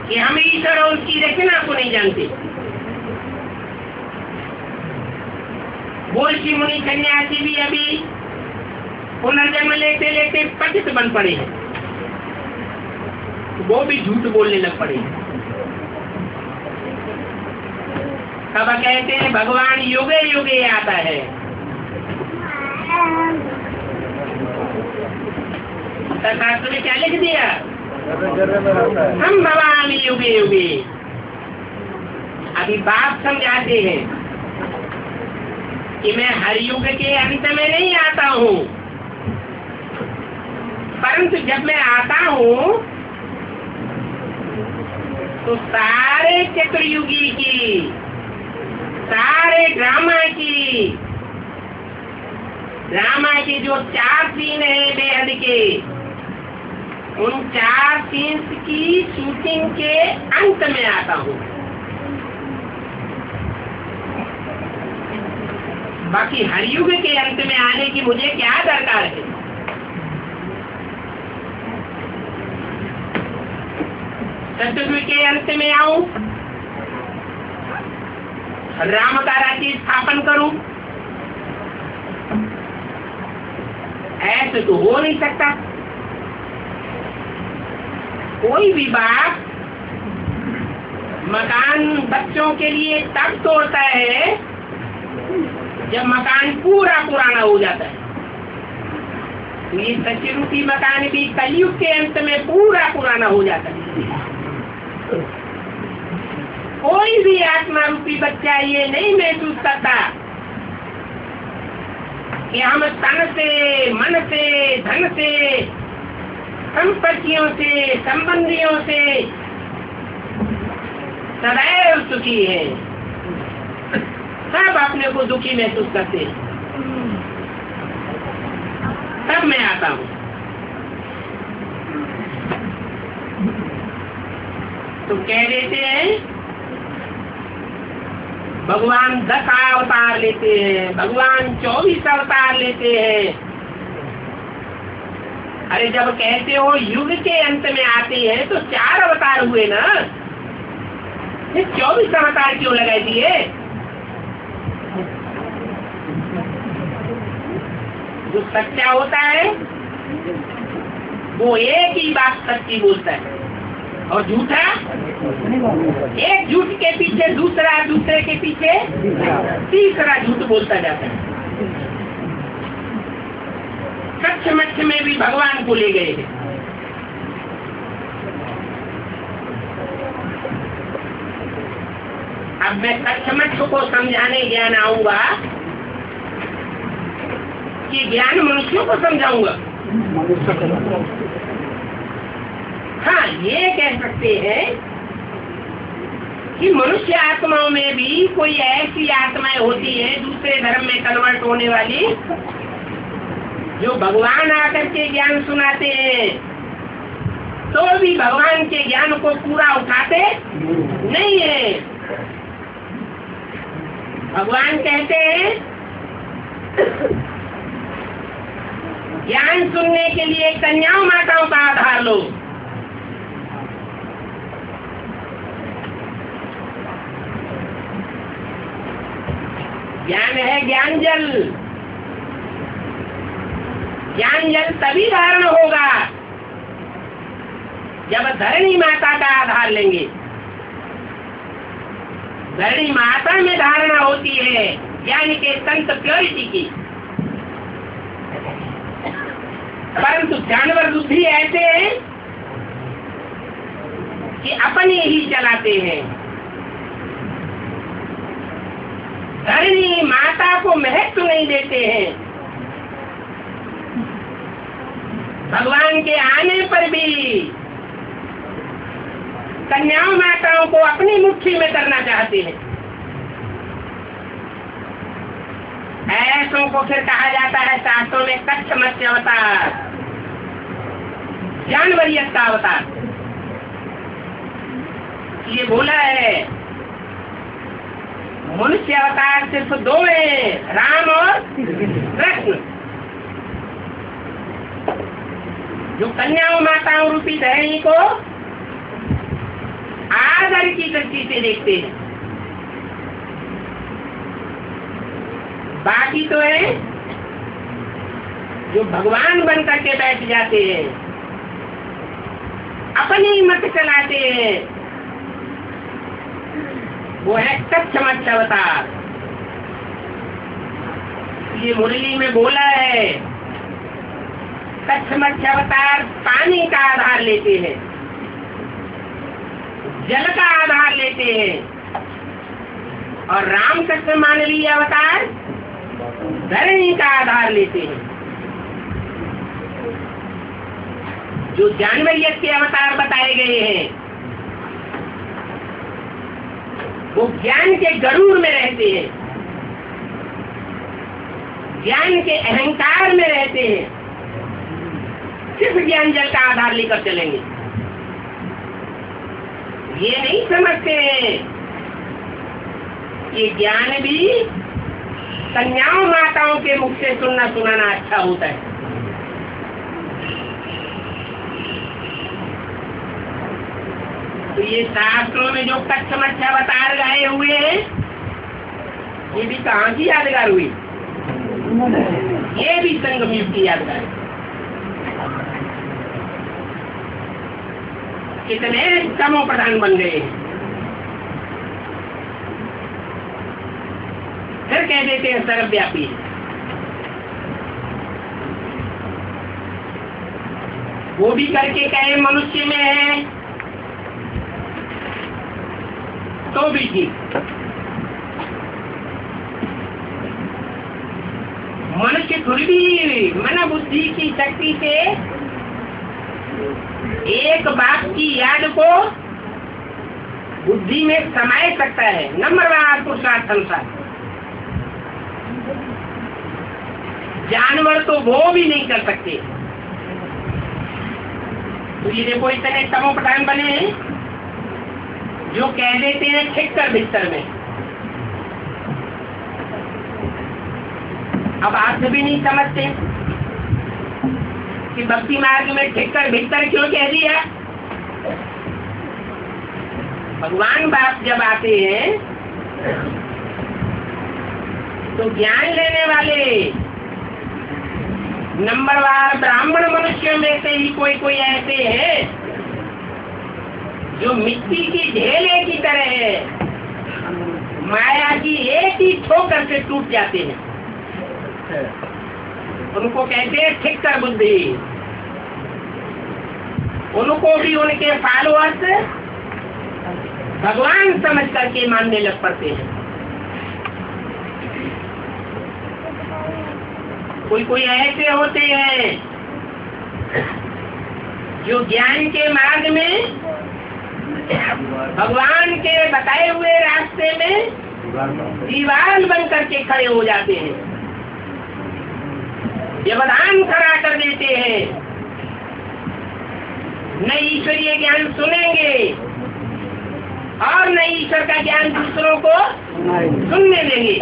कि हम ईश्वर और उसकी रचना को नहीं जानते। वो ऋषि मुनि सन्यासी भी अभी पुनर्जन्म लेते लेते पतित बन पड़े हैं, वो भी झूठ बोलने लग पड़े। तब कहते हैं भगवान युगे युगे आता है। शास्त्र में क्या लिख दिया? हम भवामी युगे युगे। अभी बाप समझाते हैं कि मैं हर युग के अंत में नहीं आता हूँ, परंतु जब मैं आता हूँ तो सारे चतुर्युगी की, सारे ड्रामा की जो 4 सीन है बेहद के, उन 4 सीन्स की शूटिंग के अंत में आता हूँ। बाकी हर युग के अंत में आने की मुझे क्या दरकार है? चतुर्युग के अंत में आऊं, राम का राज्य स्थापन करूं, ऐसे तो हो नहीं सकता। कोई भी बाप मकान बच्चों के लिए तब तोड़ता है जब मकान पूरा पुराना हो जाता है। तो ये सच्ची मकान भी कलयुग के अंत में पूरा पुराना हो जाता है। कोई भी आत्मा रूपी बच्चा ये नहीं महसूस करता कि हम तन से, मन से, धन से, संपत्तियों से, संबंधियों से सदैव सुखी है। सब अपने को दुखी महसूस करते हैं। तब मैं आता हूँ। तो कह देते हैं भगवान 10 अवतार लेते हैं, भगवान 24 अवतार लेते हैं। अरे जब कहते हो युग के अंत में आते हैं तो 4 अवतार हुए ना, ये 24 अवतार क्यों लगा दिए? जो सच्चा होता है वो एक ही बात सच्ची बोलता है, और झूठा एक झूठ के पीछे दूसरा, दूसरे के पीछे तीसरा झूठ बोलता जाता है। कच्छ मच्छ में भी भगवान को ले गए थे। अब मैं कच्छ मच्छ को समझाने ज्ञान आऊंगा कि ज्ञान मनुष्यों को समझाऊंगा? हाँ, ये कह सकते हैं कि मनुष्य आत्माओं में भी कोई ऐसी आत्माएं होती है दूसरे धर्म में कन्वर्ट होने वाली, जो भगवान आकर के ज्ञान सुनाते हैं तो भी भगवान के ज्ञान को पूरा उठाते नहीं है। भगवान कहते हैं ज्ञान सुनने के लिए कन्याओं माताओं का आधार लो। ज्ञान है ज्ञान जल। ज्ञान जल तभी धारण होगा जब धरणी माता का आधार लेंगे। धरणी माता में धारणा होती है ज्ञान के संत प्योरिटी की। परंतु जानवर बुद्धि ऐसे हैं कि अपने ही चलाते हैं। धरणी माता को महत्व नहीं देते हैं। भगवान के आने पर भी कन्याओं माताओं को अपनी मुट्ठी में करना चाहते हैं। ऐसों को फिर कहा जाता है शास्त्रों में कच्छ मत्स्य अवतार। जानवरियत का अवतार। ये बोला है मनुष्य अवतार सिर्फ दो हैं, राम और कृष्ण। जो कन्याओं माताओं रूपी धरणी को आदर की दृष्टि से देखते हैं, बाकी तो है जो भगवान बन करके बैठ जाते हैं, अपनी मत चलाते हैं, वो है कच्छमच्छ अवतार। ये मुरली में बोला है कच्छमच्छ अवतार पानी का आधार लेते हैं, जल का आधार लेते हैं, और रामकृष्ण मानवीय अवतार धरणी का आधार लेते हैं। जो जानवरियत के अवतार बताए गए हैं वो ज्ञान के गरूर में रहते हैं, ज्ञान के अहंकार में रहते हैं, सिर्फ ज्ञान जल का आधार लेकर चलेंगे। ये नहीं समझते कि ज्ञान भी कन्याओं माताओं के मुख से सुनना सुनाना अच्छा होता है। तो ये शास्त्रों में जो कच्छमच्छ अवतार गाए हुए हैं, ये भी कहाँ की यादगार हुई? ये भी संगम युग की यादगार है। कितने तमो प्रधान बन गए। फिर कह देते हैं सर्वव्यापी। वो भी करके कहे मनुष्य में है तो भी ठीक। मनुष्य फिर भी मन बुद्धि की शक्ति से एक बात की याद को बुद्धि में समाये सकता है, नंबरवार पुरुषार्थ अनुसार। जानवर तो वो भी नहीं कर सकते। तो ये देखो इतने तमो प्रधान बने हैं जो कह देते हैं ठिक्कर भिक्तर में। अब आप भी नहीं समझते कि भक्ति मार्ग में ठिक्कर भिक्तर क्यों कह दिया। भगवान बाप जब आते हैं तो ज्ञान लेने वाले नंबरवार ब्राह्मण मनुष्यों में से ही कोई कोई ऐसे हैं जो मिट्टी की ढेले की तरह है, माया की एक ही ठोकर से टूट जाते हैं। उनको कहते हैं ठिक्कर बुद्धि। उनको भी उनके फॉलोअर्स भगवान समझ करके मानने लग पड़ते हैं। कोई कोई ऐसे होते हैं जो ज्ञान के मार्ग में भगवान के बताए हुए रास्ते में दीवार बन करके खड़े हो जाते हैं, व्यवधान खड़ा कर देते हैं, न ईश्वरीय ज्ञान सुनेंगे और न ईश्वर का ज्ञान दूसरों को सुनने देंगे।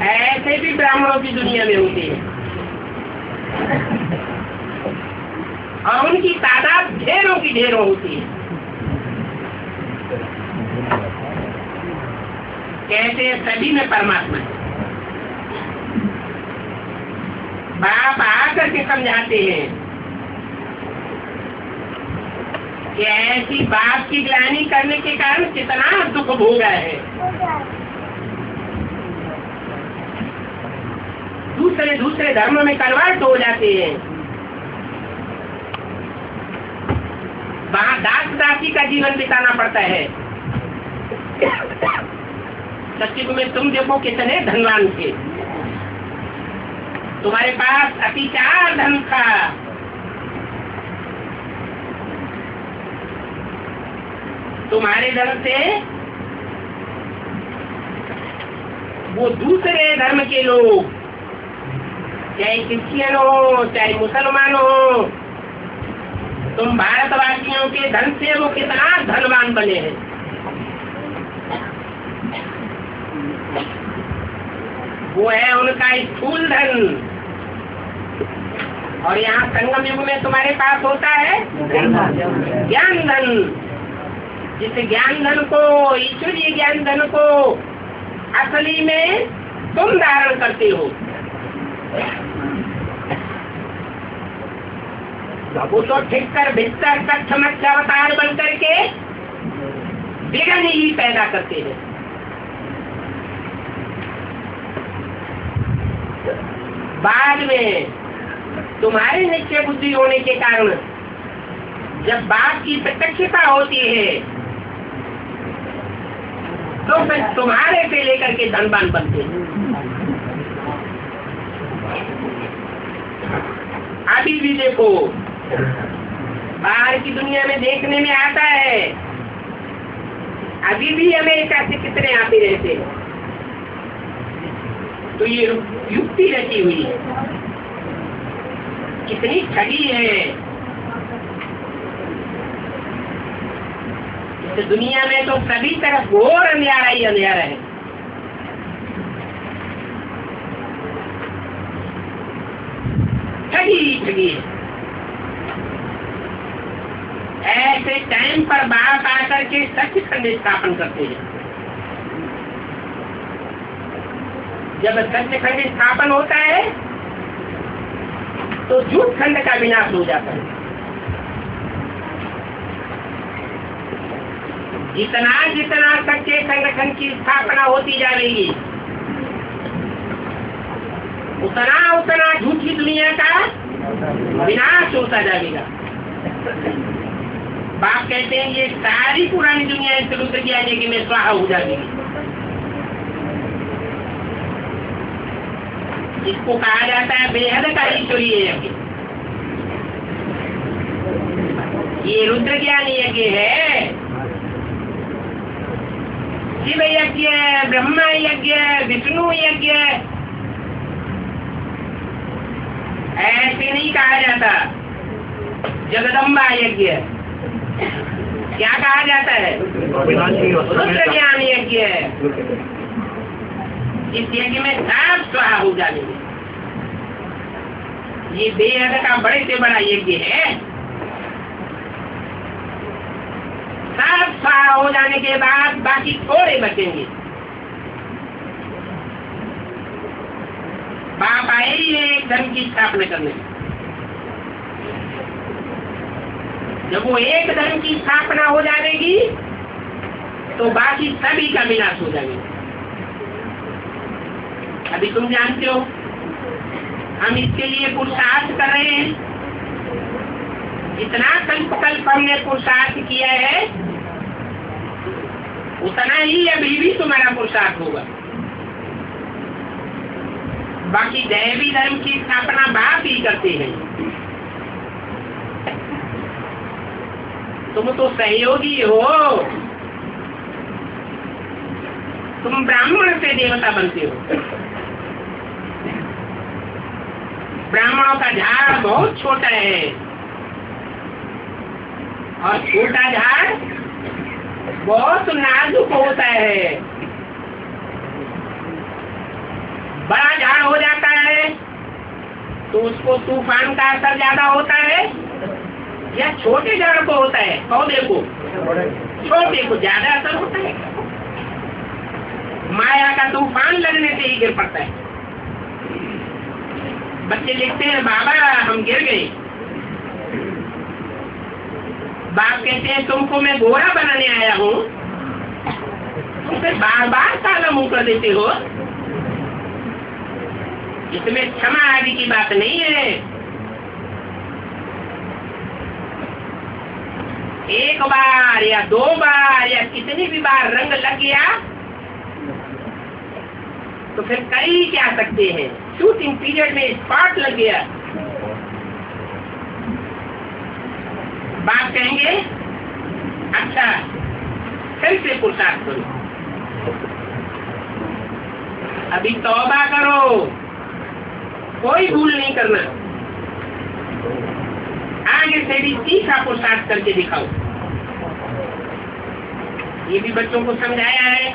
ऐसे भी ब्राह्मणों की दुनिया में होते हैं और उनकी तादाद ढेरों की ढेरों होती है। कहते हैं सभी में परमात्मा है। बाप आकर के समझाते हैं कि ऐसी बाप की ग्लानि करने के कारण कितना दुख भोगा है। दूसरे धर्म में कन्वर्ट हो जाते हैं। वहां दास दासी का जीवन बिताना पड़ता है। सचिव में तुम देखो कितने धनवान थे, तुम्हारे पास अतिचार धन था, तुम्हारे धन से वो दूसरे धर्म के लोग चाहे क्रिश्चियन हो चाहे मुसलमान हो, तुम भारतवासियों के धन से वो कितना धनवान बने हैं। वो है उनका स्थूल धन। और यहाँ संगम युग में तुम्हारे पास होता है ज्ञान धन। जिस ज्ञान धन को, ईश्वरीय ज्ञान धन को असली में तुम धारण करते हो। वो तो ठीक कर भीतर सक्षम अवतार बन करके विघ्न ही पैदा करते हैं। बाद में तुम्हारे निश्चय बुद्धि होने के कारण जब बात की प्रत्यक्षता होती है तो फिर तुम्हारे से लेकर के धनवान बनते हैं। अभी भी देखो, बाहर की दुनिया में देखने में आता है, अभी भी अमेरिका से कितने आते रहते हैं। तो ये युक्ति रची हुई है, कितनी ठगी है। इस दुनिया में तो सभी तरफ घोर अंधियारा ही अंधियारा है। ठगी ठगी है। ऐसे टाइम पर बात आकर के सचखंड स्थापन करते हैं। जब सचखंड स्थापन होता है तो झूठ खंड का विनाश हो जाता है। जितना जितना सच्चे संगठन की स्थापना होती जाएगी उतना उतना झूठी दुनिया का विनाश होता जाएगा। बाप कहते हैं ये सारी पुरानी दुनिया इस रुद्र ज्ञानी की में स्वाहा हो जाएगी। इसको कहा जाता है बेहद का ईश्वरीय यज्ञ। ये रुद्र ज्ञानी यज्ञ है, शिव यज्ञ, ब्रह्मा यज्ञ, विष्णु यज्ञ, ऐसे नहीं कहा जाता। जगदम्बा यज्ञ क्या कहा जाता है? रुद्र ज्ञान यज्ञ। इस यज्ञ में सब स्वाहा हो जाएंगे। ये बेहद का बड़े से बड़ा यज्ञ है। सब स्वाहा हो जाने के बाद बाकी थोड़े बचेंगे। बाप आए ही एक धर्म की स्थापना करने। जब वो एक धर्म की स्थापना हो जाएगी तो बाकी सभी का विनाश हो जाएगा। अभी तुम जानते हो हम इसके लिए पुरुषार्थ कर रहे हैं। जितना कल्प हमने पुरुषार्थ किया है उतना ही अभी भी तुम्हारा पुरुषार्थ होगा। बाकी दैवी धर्म की स्थापना बाप ही करते हैं। तुम तो सहयोगी हो। तुम ब्राह्मण से देवता बनते हो। ब्राह्मणों का झाड़ बहुत छोटा है और छोटा झाड़ बहुत नाजुक होता है। बड़ा झाड़ हो जाता है तो उसको तूफान का असर ज्यादा होता है या छोटे झाड़ को होता है? पौधे को, छोटे को ज्यादा असर होता है। माया का तूफान लगने से ही गिर पड़ता है। बच्चे लिखते हैं बाबा हम गिर गए। बाप कहते हैं तुमको मैं गोरा बनाने आया हूँ, तुम फिर बार बार काला मुंह कर देते हो। इसमें क्षमा आदि की बात नहीं है। एक बार या दो बार या कितनी भी बार रंग लग गया तो फिर कर ही क्या सकते हैं। शूटिंग पीरियड में स्पॉट लग गया, बात कहेंगे अच्छा फिर से पुरुषार्थ करो, अभी तौबा करो, कोई भूल नहीं करना। आगे से भी तीखा पुरुषार्थ करके दिखाओ। ये भी बच्चों को समझाया है।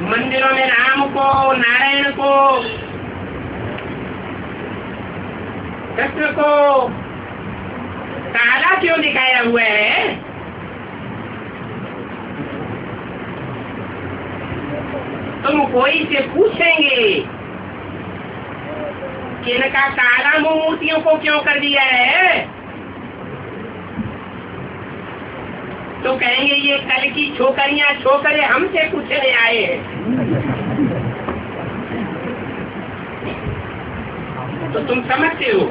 मंदिरों में राम को, नारायण को, कृष्ण को काला क्यों दिखाया हुआ है? तुम कोई से पूछेंगे कि इनका काला मुंह मूर्तियों को क्यों कर दिया है, तो कहेंगे ये कल की छोकरियां छोकरे हमसे पूछने आए हैं। तो तुम समझते हो,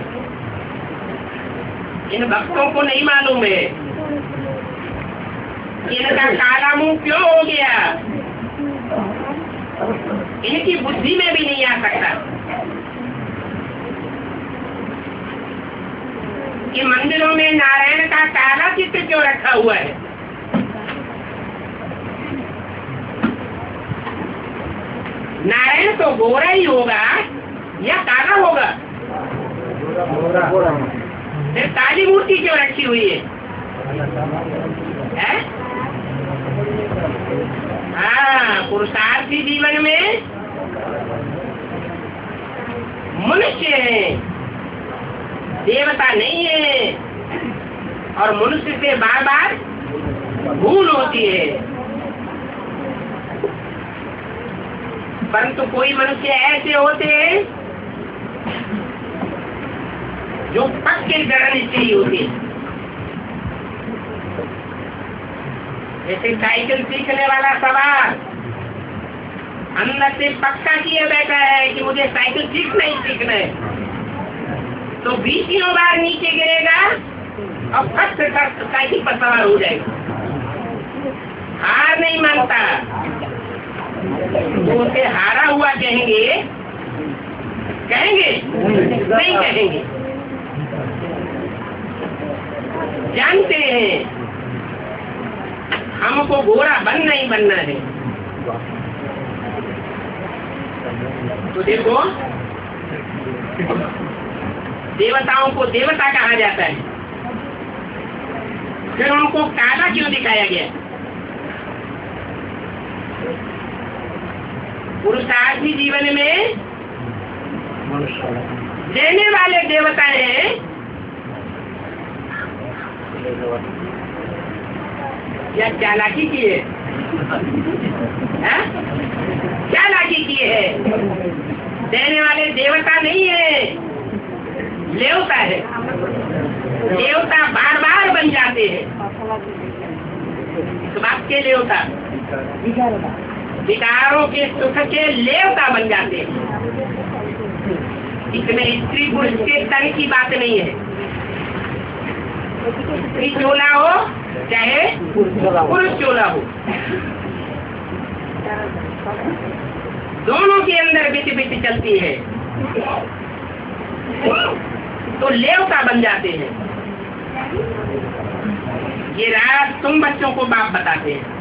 इन भक्तों को नहीं मालूम है कि इनका काला मुंह क्यों हो गया। इनकी बुद्धि में भी नहीं आ सकता कि मंदिरों में नारायण का काला चित्र क्यों रखा हुआ है। नारायण तो गोरा ही होगा या काला होगा? फिर काली मूर्ति क्यों रखी हुई है? हाँ, पुरुषार्थी जीवन में मनुष्य है, देवता नहीं है। और मनुष्य से बार बार भूल होती है। परंतु कोई मनुष्य ऐसे होते हैं जो पक्के दृढ़ निश्चयी होते हैं। जैसे साइकिल सीखने वाला सवार अंदर से पक्का किए बैठा है कि मुझे साइकिल सीखना ही सीखना है, तो 20 बार नीचे गिरेगा और फट से साइकिल पर सवार हो जाएगा। हार नहीं मानता, तो उसे हारा हुआ कहेंगे? कहेंगे? नहीं कहेंगे। जानते हैं हमको गोरा बनना ही बनना है। तो देखो, देवताओं को देवता कहा जाता है, फिर उनको काला क्यों दिखाया गया? पुरुषार्थी जीवन में देने वाले देवता हैं या चालाकी किए? चालाकी किए है। देने वाले देवता नहीं है, देवता है। देवता बार बार बन जाते हैं। इस बात के देवता विकारों के सुख के लेवता बन जाते हैं। इसमें स्त्री पुरुष के तन की बात नहीं है। स्त्री चोला हो चाहे पुरुष चोला हो, दोनों के अंदर बिच बिच चलती है, तो लेवता बन जाते हैं। ये राज तुम बच्चों को बाप बताते हैं।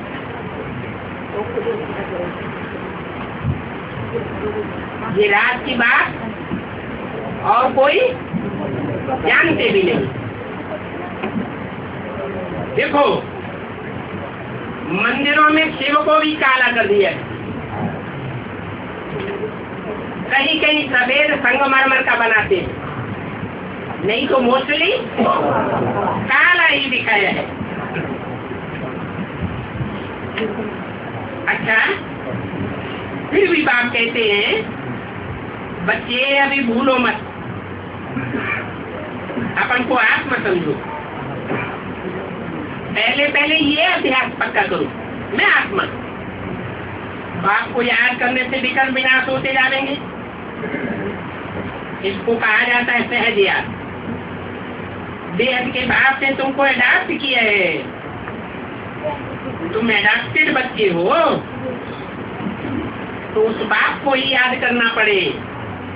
ये राज की बात और कोई जानते भी नहीं। देखो, मंदिरों में शिव को भी काला कर दिया, कहीं कहीं सफेद संगमरमर का बनाते हैं, नहीं तो मोस्टली काला ही दिखाया है। अच्छा, फिर भी बाप कहते हैं बच्चे अभी भूलो मत, अपन को आत्मा समझो, पहले पहले ये अभ्यास पक्का करो, मैं आत्मा। बाप को याद करने से विकर्म विनाश होते जाएंगे। इसको कहा जाता है सहज याद। बेहद के बाप ने तुमको एडाप्ट किया है, तुम एडाप्टेड बच्चे हो, तो उस बाप को ही याद करना पड़े।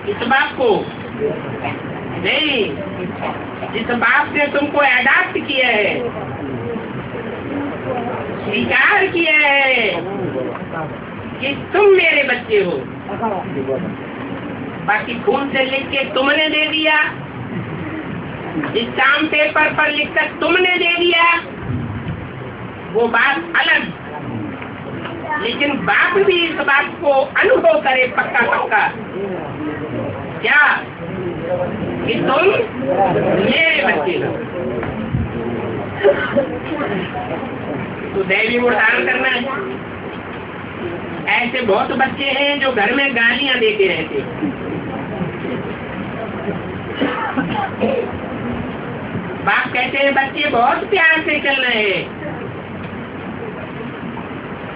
इस बाप को नहीं, जिस बाप ने तुमको एडाप्ट किया है, स्वीकार किया है कि तुम मेरे बच्चे हो, बाकी खून से लिख के तुमने दे दिया, स्टाम्प पेपर पर लिखकर तुमने दे दिया, वो बात अलग। लेकिन बाप भी इस बात को अनुभव करे पक्का पक्का, क्या कि तुम मेरे बच्चे हो। तो दैवी को धारण करना है। ऐसे बहुत बच्चे हैं जो घर में गालियां देते रहते हैं। बाप कहते हैं बच्चे बहुत प्यार से चलना है,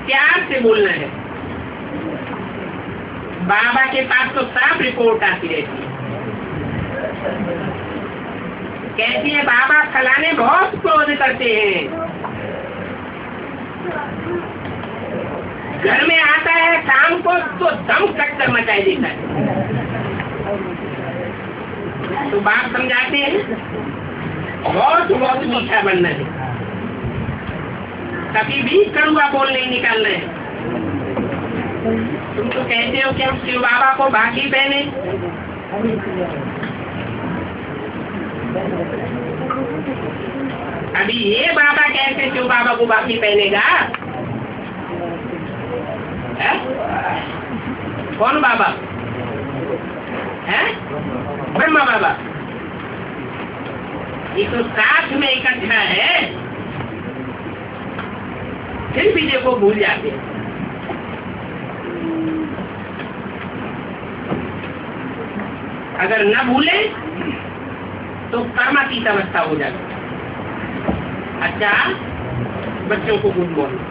प्यार से बोलना है। बाबा के पास तो साफ रिपोर्ट आती रहती है, कहती है बाबा फलाने बहुत क्रोध करते हैं, घर में आता है शाम को तो दम कट कर मचाई देता है। तो बाप समझाते हैं बहुत बहुत मीठा बनना है, कभी भी कड़वा बोल नहीं निकालना है। तुम तो कहते हो कि हम शिव बाबा को बाकी पहने, अभी ये बाबा कैसे शिव बाबा को बाकी पहनेगा? है? कौन बाबा है? ब्रह्मा बाबा। ये तो साथ में इकट्ठा है, फिर भी देखो भूल जाते हैं। अगर न भूले तो कर्मातीत अवस्था हो जाती। अच्छा, बच्चों को गुड मॉर्निंग।